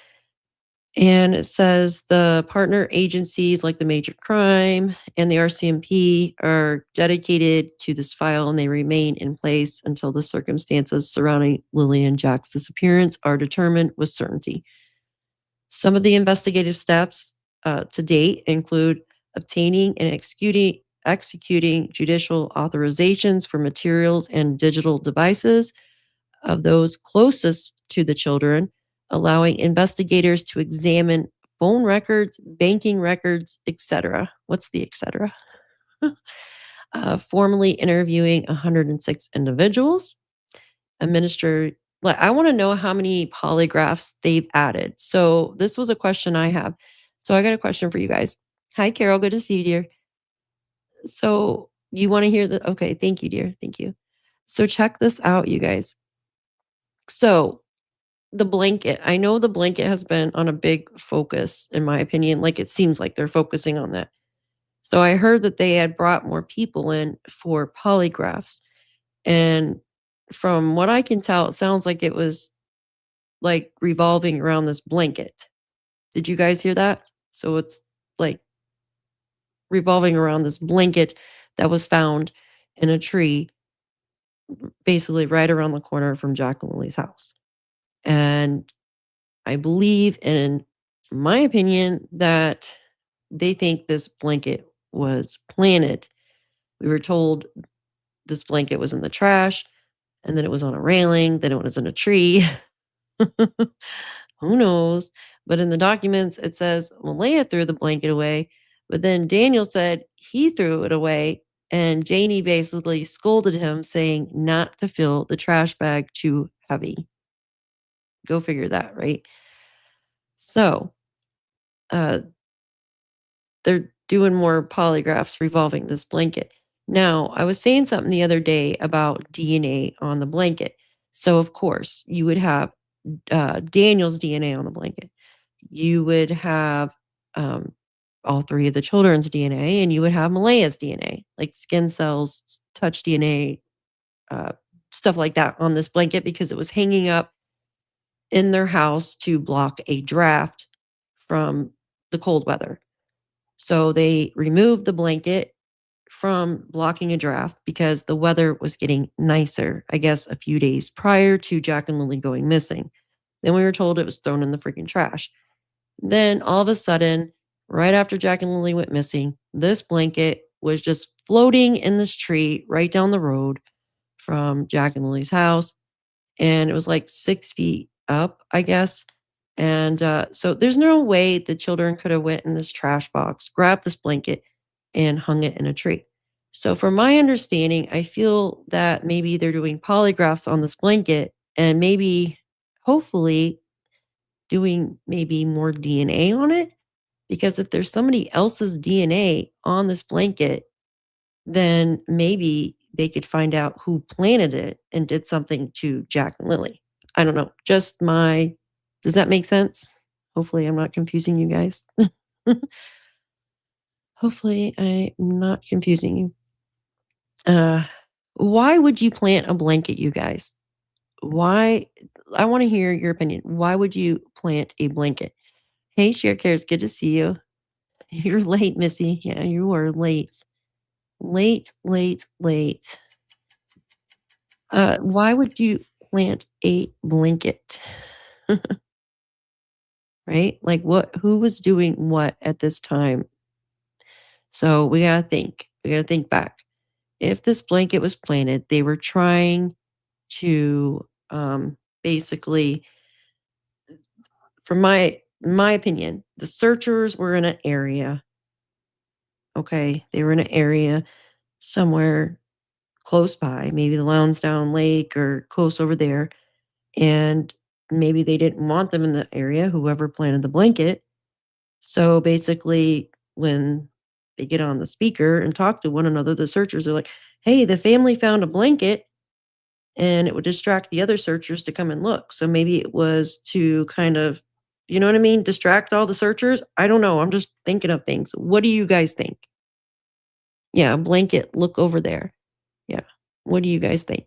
And it says the partner agencies like the Major Crime and the RCMP are dedicated to this file and they remain in place until the circumstances surrounding Lilly and Jack's disappearance are determined with certainty. Some of the investigative steps to date include obtaining and executing judicial authorizations for materials and digital devices of those closest to the children, allowing investigators to examine phone records, banking records, etc. What's the etc.? Formally interviewing 106 individuals, I want to know how many polygraphs they've added. So this was a question I have. So I got a question for you guys. Hi, Carol. Good to see you, dear. So you want to hear the, okay. Thank you, dear. Thank you. So check this out, you guys. So the blanket, I know the blanket has been on a big focus, in my opinion. Like it seems like they're focusing on that. So I heard that they had brought more people in for polygraphs. And from what I can tell, it sounds like it was like revolving around this blanket. Did you guys hear that? So it's like revolving around this blanket that was found in a tree, basically right around the corner from Jack and Lily's house. And I believe, in my opinion, that they think this blanket was planted. We were told this blanket was in the trash, and then it was on a railing, then it was in a tree. Who knows? But in the documents, it says Malaya threw the blanket away, but then Daniel said he threw it away, and Janie basically scolded him, saying not to fill the trash bag too heavy. Go figure that, right? So, they're doing more polygraphs revolving this blanket. Now, I was saying something the other day about DNA on the blanket. So, of course, you would have Daniel's DNA on the blanket. You would have all three of the children's DNA, and you would have Malaya's DNA, like skin cells, touch DNA, stuff like that on this blanket because it was hanging up in their house to block a draft from the cold weather. So they removed the blanket from blocking a draft because the weather was getting nicer, I guess, a few days prior to Jack and Lily going missing. Then we were told it was thrown in the freaking trash. Then all of a sudden, right after Jack and Lily went missing, this blanket was just floating in this tree right down the road from Jack and Lily's house. And it was like 6 feet up, I guess. And so there's no way the children could have went in this trash box, grabbed this blanket, and hung it in a tree. So from my understanding, I feel that maybe they're doing polygraphs on this blanket and maybe, hopefully, doing maybe more DNA on it. Because if there's somebody else's DNA on this blanket, then maybe they could find out who planted it and did something to Jack and Lilly. I don't know. Does that make sense? Hopefully, I'm not confusing you guys. Hopefully, I'm not confusing you. Why would you plant a blanket, you guys? Why? I want to hear your opinion. Why would you plant a blanket? Hey, Share Cares, good to see you. You're late, Missy. Yeah, you are late. Late, late, late. Why would you plant a blanket? Right? Like who was doing what at this time? So we gotta think. We gotta think back. If this blanket was planted, they were trying to basically, from my opinion, the searchers were in an area. Okay, they were in an area somewhere close by, maybe the Lansdowne Lake or close over there, and maybe they didn't want them in the area, whoever planted the blanket. So basically, when they get on the speaker and talk to one another, the searchers are like, "Hey, the family found a blanket," and it would distract the other searchers to come and look. So maybe it was to kind of, you know what I mean, distract all the searchers. I don't know. I'm just thinking of things. What do you guys think? Yeah, a blanket. Look over there. Yeah. What do you guys think?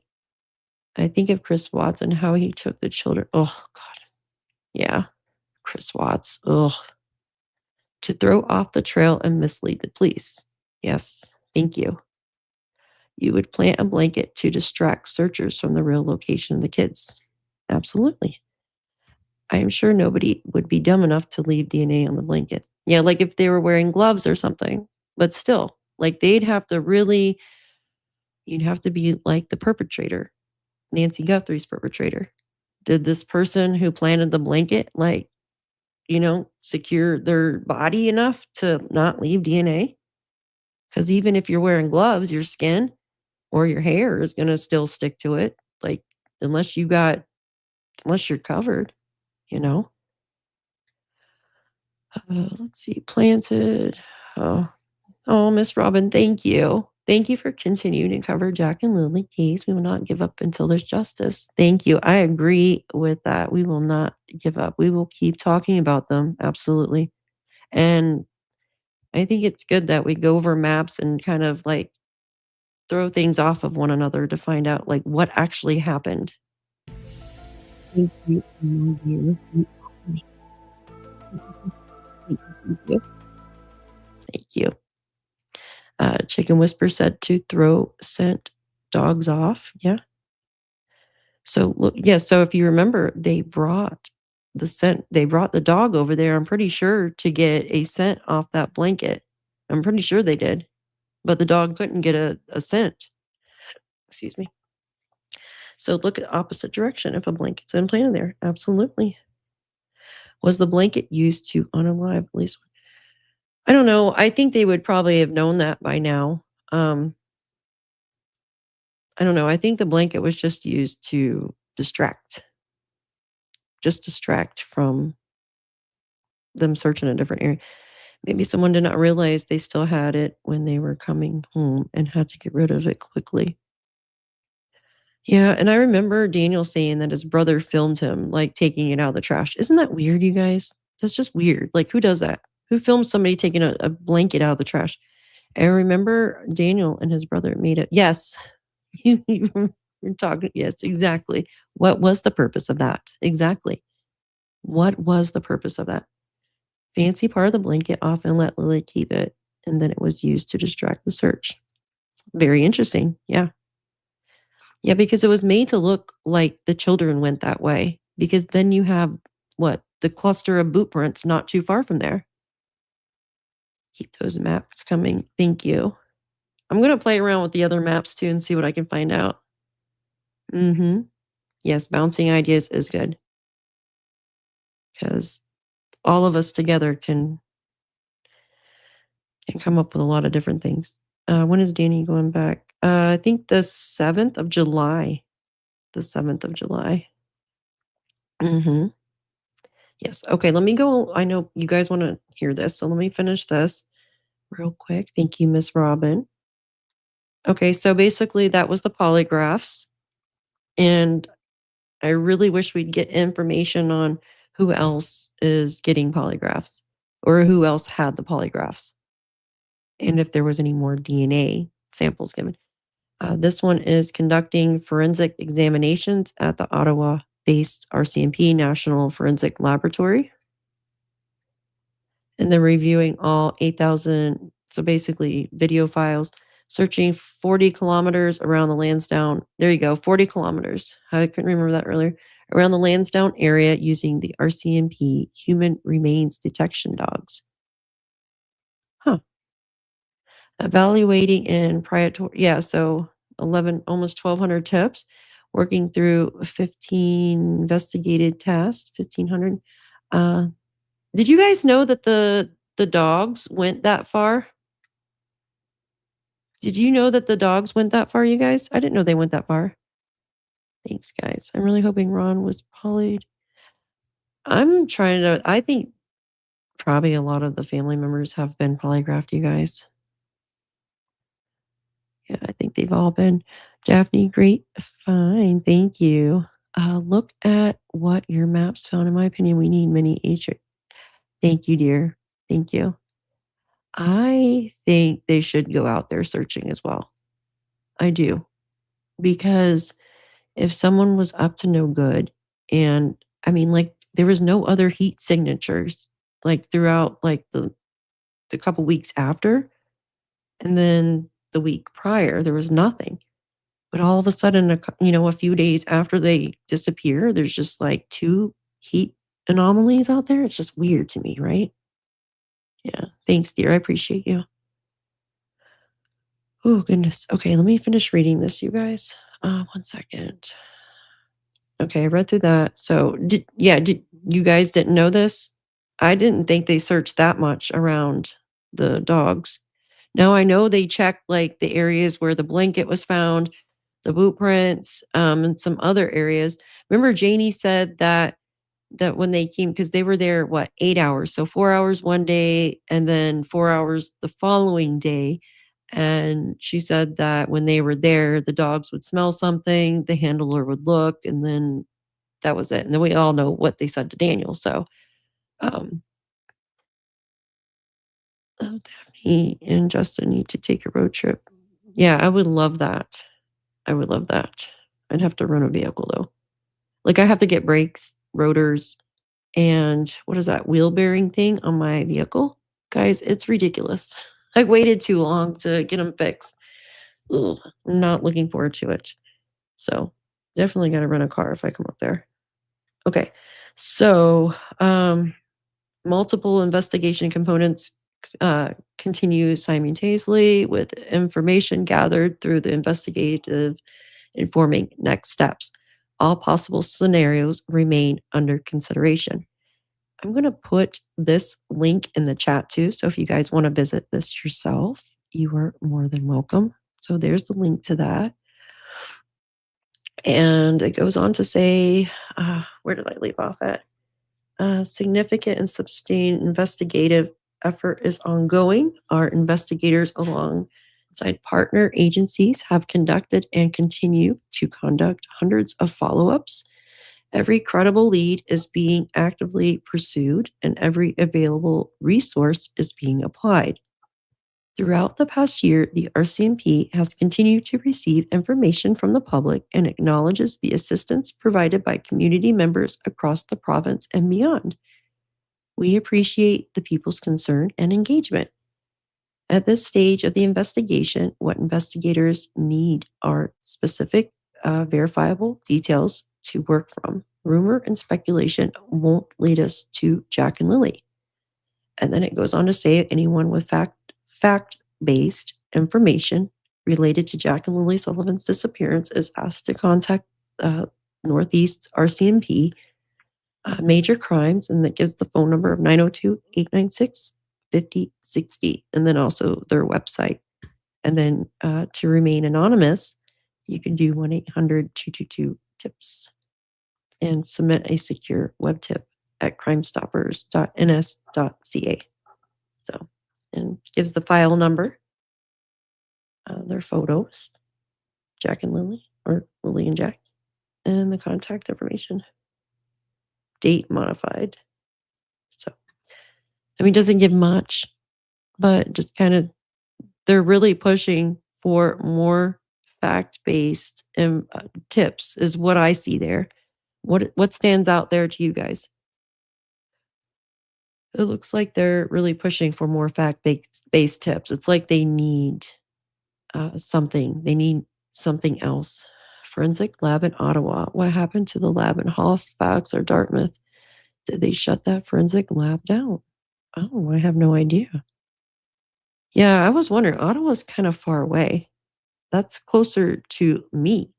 I think of Chris Watts and how he took the children. Oh God. Yeah. Chris Watts. Oh. To throw off the trail and mislead the police. Yes. Thank you. You would plant a blanket to distract searchers from the real location of the kids. Absolutely. I am sure nobody would be dumb enough to leave DNA on the blanket. Yeah, like if they were wearing gloves or something. But still, like you'd have to be like the perpetrator, Nancy Guthrie's perpetrator. Did this person who planted the blanket, secure their body enough to not leave DNA? Because even if you're wearing gloves, your skin or your hair is going to still stick to it. Like, unless you're covered, you know? Let's see, planted. Oh, Miss Robin, thank you. Thank you for continuing to cover Jack and Lilly case. We will not give up until there's justice. Thank you. I agree with that. We will not give up. We will keep talking about them. Absolutely. And I think it's good that we go over maps and kind of like throw things off of one another to find out like what actually happened. Thank you. Thank you. Chicken Whisper said to throw scent dogs off. Yeah. So look, yeah. So if you remember, they brought the dog over there. I'm pretty sure to get a scent off that blanket. I'm pretty sure they did, but the dog couldn't get a scent. Excuse me. So look at opposite direction if a blanket's implanted there. Absolutely. Was the blanket used to unalive at least? I don't know. I think they would probably have known that by now. I don't know. I think the blanket was just used to distract from them searching a different area. Maybe someone did not realize they still had it when they were coming home and had to get rid of it quickly. Yeah, and I remember Daniel saying that his brother filmed him, like, taking it out of the trash. Isn't that weird, you guys? That's just weird. Like, who does that? Who films somebody taking a blanket out of the trash? I remember Daniel and his brother made it. Yes. You're talking. Yes, exactly. What was the purpose of that? Exactly. What was the purpose of that? Fancy part of the blanket often let Lilly keep it, and then it was used to distract the search. Very interesting. Yeah. Yeah, because it was made to look like the children went that way. Because then you have the cluster of boot prints not too far from there. Keep those maps coming. Thank you. I'm going to play around with the other maps too and see what I can find out. Yes, bouncing ideas is good. Because all of us together can come up with a lot of different things. When is Danny going back? I think the 7th of July. The 7th of July. Mhm. Yes. Okay, let me go. I know you guys wanna hear this, so let me finish this real quick. Thank you, Miss Robin. Okay, so basically that was the polygraphs, and I really wish we'd get information on who else is getting polygraphs or who else had the polygraphs, and if there was any more DNA samples given. This one is conducting forensic examinations at the Ottawa-based RCMP National Forensic Laboratory, and then reviewing all 8,000, so basically video files, searching 40 kilometers around the Landsdowne. There you go, 40 kilometers. I couldn't remember that earlier. Around the Landsdowne area using the RCMP human remains detection dogs. Huh. Evaluating in prior, yeah, so 11, almost 1,200 tips, working through 15 investigated tasks, 1,500. Did you guys know that the dogs went that far? Did you know that the dogs went that far, you guys? I didn't know they went that far. Thanks, guys. I'm really hoping Ron was polyed. I think probably a lot of the family members have been polygraphed, you guys. Yeah, I think they've all been. Daphne, great. Fine. Thank you. Look at what your maps found. In my opinion, we need many H. Thank you, dear. Thank you. I think they should go out there searching as well. I do. Because if someone was up to no good, and I mean, like, there was no other heat signatures, like, throughout, like, the couple weeks after, and then the week prior, there was nothing. But all of a sudden, a few days after they disappear, there's just, like, 2 heat anomalies out there. It's just weird to me, right? Yeah. Thanks, dear. I appreciate you. Oh, goodness. Okay, let me finish reading this, you guys. 1 second. Okay, I read through that. So, did you guys didn't know this? I didn't think they searched that much around the dogs. Now I know they checked, like, the areas where the blanket was found, the boot prints, and some other areas. Remember Janie said that when they came, because they were there, what, 8 hours, so 4 hours one day and then 4 hours the following day, and she said that when they were there, the dogs would smell something, the handler would look, and then that was it, and then we all know what they said to Daniel, so, um oh, Daphne and Justin need to take a road trip. Yeah, I would love that. I would love that. I'd have to rent a vehicle, though. Like, I have to get brakes, rotors, and what is that wheel bearing thing on my vehicle? Guys, it's ridiculous. I waited too long to get them fixed. Ugh, I'm not looking forward to it. So, definitely gotta rent a car if I come up there. Okay. So, multiple investigation components continue simultaneously with information gathered through the investigative informing next steps. All possible scenarios remain under consideration. I'm going to put this link in the chat too. So if you guys want to visit this yourself, you are more than welcome. So there's the link to that. And it goes on to say, where did I leave off at? Significant and sustained investigative effort is ongoing. Our investigators, alongside partner agencies, have conducted and continue to conduct hundreds of follow ups. Every credible lead is being actively pursued, and every available resource is being applied. Throughout the past year, the RCMP has continued to receive information from the public and acknowledges the assistance provided by community members across the province and beyond. We appreciate the people's concern and engagement. At this stage of the investigation, what investigators need are specific, verifiable details to work from. Rumor and speculation won't lead us to Jack and Lilly. And then it goes on to say anyone with fact-based information related to Jack and Lilly Sullivan's disappearance is asked to contact Northeast RCMP Major Crimes, and that gives the phone number of 902-896-5060, and then also their website And then to remain anonymous, you can do 1-800-222-TIPS and submit a secure web tip at crimestoppers.ns.ca. So, and gives the file number, their photos, Jack and Lilly, or Lilly and Jack, and the contact information. Date modified. So, I mean, it doesn't give much, but just kind of, they're really pushing for more fact-based tips is what I see there. What stands out there to you guys? It looks like they're really pushing for more fact-based tips. It's like they need something. They need something else. Forensic lab in Ottawa. What happened to the lab in Halifax or Dartmouth? Did they shut that forensic lab down? Oh, I have no idea. Yeah, I was wondering. Ottawa's kind of far away. That's closer to me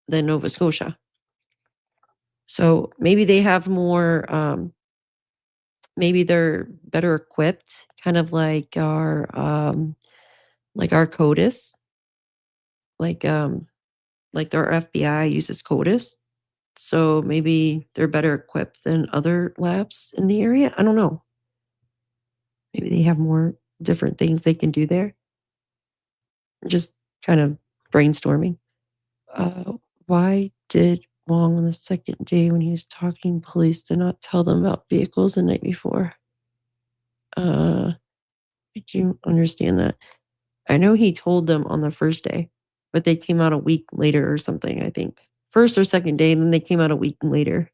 than Nova Scotia. So maybe they have more, maybe they're better equipped, kind of like our CODIS, like their FBI uses CODIS. So maybe they're better equipped than other labs in the area. I don't know. Maybe they have more different things they can do there. Just kind of brainstorming. Why did Wong on the second day when he was talking police did not tell them about vehicles the night before? I do understand that. I know he told them on the first day, but they came out a week later or something, I think. First or second day, and then they came out a week later.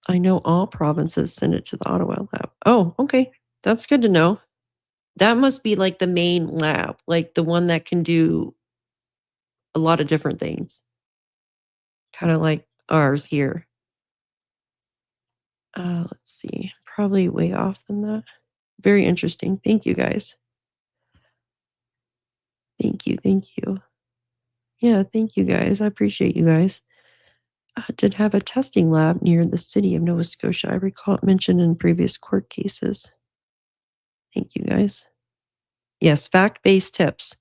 I know all provinces send it to the Ottawa lab. Oh, okay. That's good to know. That must be like the main lab, like the one that can do a lot of different things. Kind of like ours here. Let's see. Probably way off than that. Very interesting. Thank you, guys. Thank you. Thank you. Yeah, thank you, guys. I appreciate you guys. Did have a testing lab near the city of Nova Scotia. I recall it mentioned in previous court cases. Thank you, guys. Yes, fact-based tips.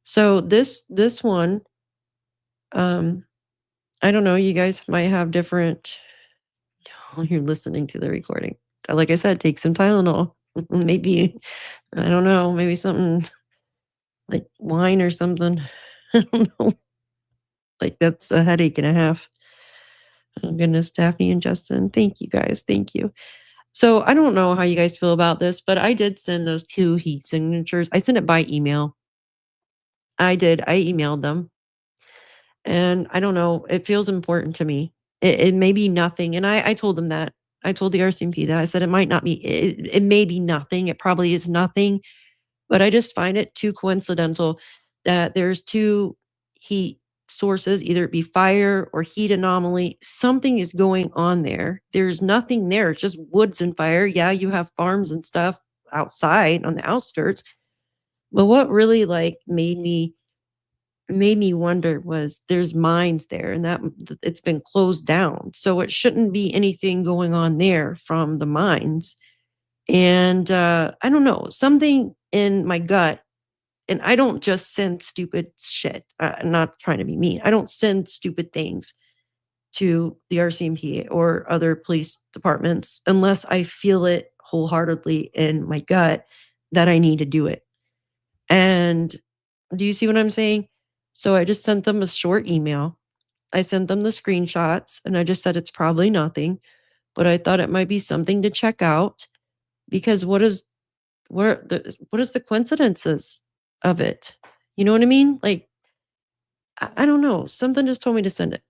So this one, I don't know. You guys might have different. Oh, you're listening to the recording. Like I said, take some Tylenol. Maybe, I don't know. Maybe something like wine or something. I don't know. Like that's a headache and a half. Oh goodness, Daphne and Justin. Thank you guys. Thank you. So I don't know how you guys feel about this, but I did send those 2 heat signatures. I sent it by email. I did. I emailed them. And I don't know. It feels important to me. It may be nothing. And I told them that. I told the RCMP that. I said it might not be, it may be nothing. It probably is nothing. But I just find it too coincidental that there's 2 heat sources, either it be fire or heat anomaly. Something is going on there. There's nothing there. It's just woods and fire. Yeah, you have farms and stuff outside on the outskirts. But what really like made me wonder was there's mines there and that it's been closed down. So it shouldn't be anything going on there from the mines. And I don't know, something in my gut. And I don't just send stupid shit. I'm not trying to be mean. I don't send stupid things to the RCMP or other police departments unless I feel it wholeheartedly in my gut that I need to do it. And do you see what I'm saying? So I just sent them a short email. I sent them the screenshots and I just said it's probably nothing, but I thought it might be something to check out because what is the coincidences of it? You know what I mean? Like, I don't know. Something just told me to send it.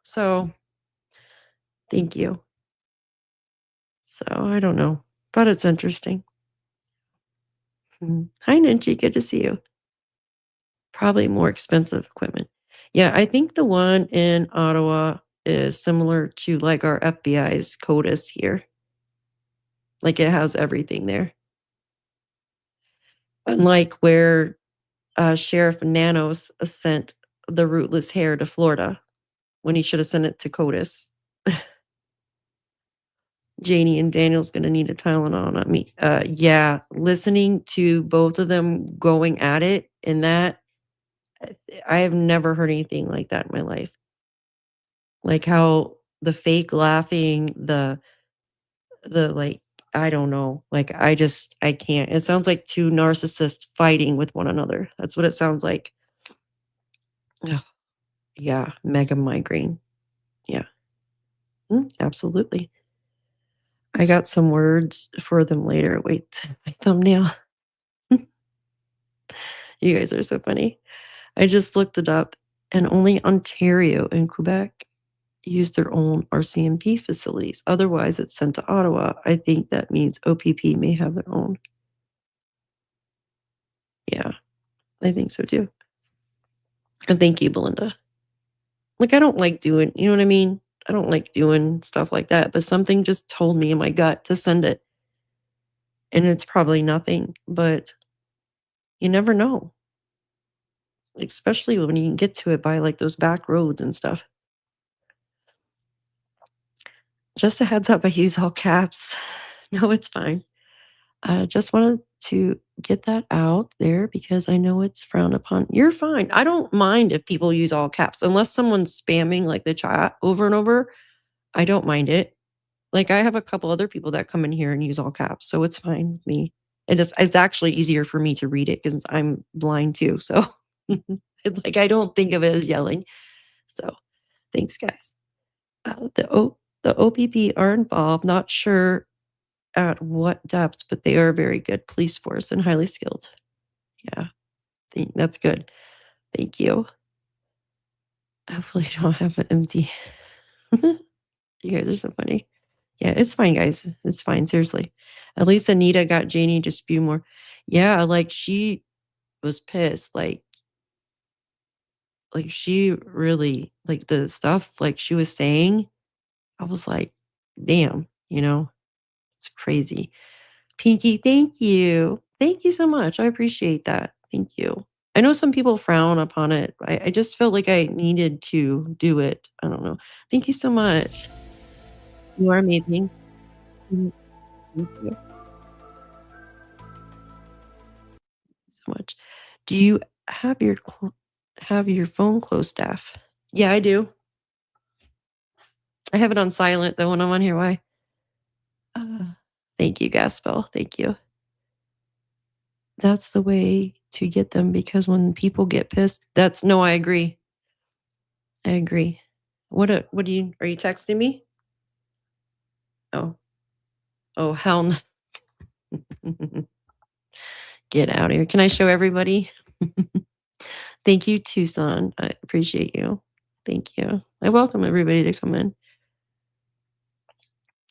So thank you. So I don't know, but it's interesting. Hi, Ninchi. Good to see you. Probably more expensive equipment. Yeah, I think the one in Ottawa is similar to like our FBI's CODIS here. Like it has everything there. Unlike where Sheriff Nanos sent the rootless hair to Florida when he should have sent it to CODIS. Janie and Daniel's gonna need a Tylenol, not me. Yeah, listening to both of them going at it and that, I have never heard anything like that in my life. Like how the fake laughing, the like, I don't know. Like I can't. It sounds like two narcissists fighting with one another. That's what it sounds like. Ugh, yeah, mega migraine. Yeah. Absolutely. I got some words for them later. Wait, my thumbnail. You guys are so funny. I just looked it up, and only Ontario and Quebec use their own RCMP facilities. Otherwise, it's sent to Ottawa. I think that means OPP may have their own. Yeah, I think so too. And thank you, Belinda. Like, I don't like doing, you know what I mean? I don't like doing stuff like that, but something just told me in my gut to send it. And it's probably nothing, but you never know. Especially when you can get to it by like those back roads and stuff. Just a heads up, I use all caps. No, it's fine. I just wanted to get that out there because I know it's frowned upon. You're fine. I don't mind if people use all caps unless someone's spamming like the chat over and over. I don't mind it. Like I have a couple other people that come in here and use all caps, so it's fine with me. It's actually easier for me to read it because I'm blind too. So like I don't think of it as yelling. So thanks, guys. The OPP are involved. Not sure at what depth, but they are very good police force and highly skilled. Yeah, that's good. Thank you. Hopefully, I don't have an empty. You guys are so funny. Yeah, it's fine, guys. It's fine. Seriously. At least Anita got Janie to spew more. Yeah, like she was pissed. Like she really, like the stuff like she was saying, I was like, damn, it's crazy. Pinky, thank you. Thank you so much. I appreciate that. Thank you. I know some people frown upon it. I just felt like I needed to do it. I don't know. Thank you so much. You are amazing. Thank you so much. Do you have your phone closed, Steph? Yeah, I do. I have it on silent though when I'm on here. Why? Thank you, Gaspel. Thank you. That's the way to get them because when people get pissed, no, I agree. I agree. Are you texting me? Oh, hell no. Get out of here. Can I show everybody? Thank you, Tucson. I appreciate you. Thank you. I welcome everybody to come in.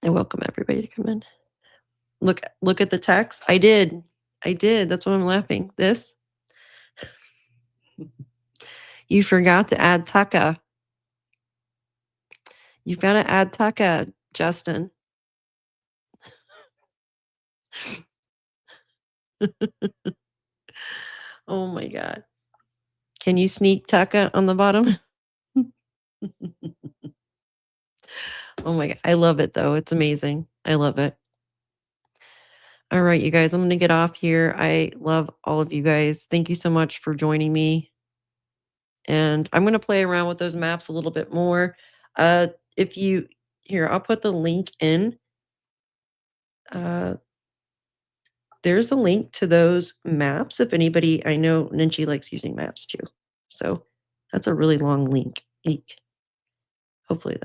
Look at the text. I did. That's why I'm laughing. This. You forgot to add Taka. You've got to add Taka, Justin. Oh my God. Can you sneak Taka on the bottom? Oh my God. I love it though. It's amazing. I love it. All right, you guys, I'm going to get off here. I love all of you guys. Thank you so much for joining me. And I'm going to play around with those maps a little bit more. I'll put the link in. There's a link to those maps. If anybody, I know Ninchi likes using maps too. So that's a really long link. Hopefully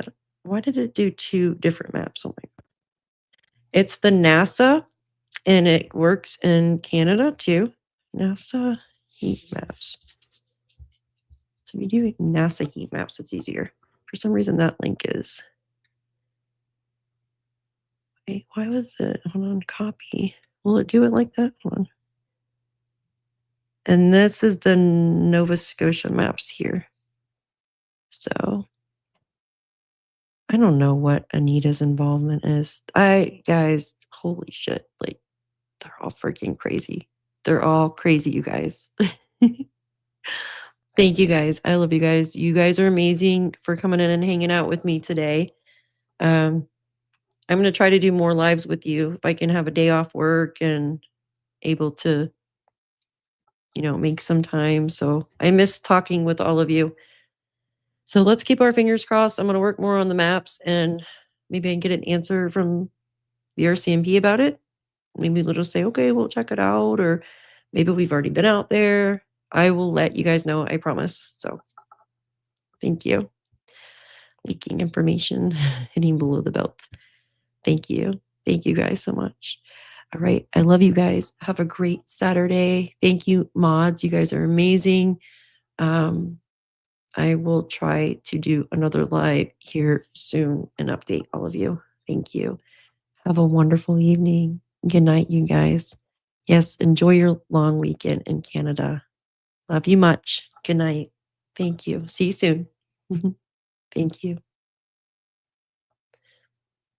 why did it do two different maps? Oh my God. It's the NASA and it works in Canada too. NASA heat maps. So if you do NASA heat maps, it's easier. For some reason, that link is. Wait, why was it? Hold on, copy. Will it do it like that? Hold on. And this is the Nova Scotia maps here. So I don't know what Anita's involvement is. Guys, holy shit. Like, they're all freaking crazy. They're all crazy, you guys. Thank you guys. I love you guys. You guys are amazing for coming in and hanging out with me today. I I'm going to try to do more lives with you if I can have a day off work and able to, make some time. So I miss talking with all of you. So let's keep our fingers crossed. I'm going to work more on the maps and maybe I can get an answer from the RCMP about it. Maybe they'll just say, okay, we'll check it out. Or maybe we've already been out there. I will let you guys know, I promise. So thank you. Leaking information, hitting below the belt. Thank you. Thank you guys so much. All right. I love you guys. Have a great Saturday. Thank you, mods. You guys are amazing. I will try to do another live here soon and update all of you. Thank you. Have a wonderful evening. Good night, you guys. Yes, enjoy your long weekend in Canada. Love you much. Good night. Thank you. See you soon. Thank you.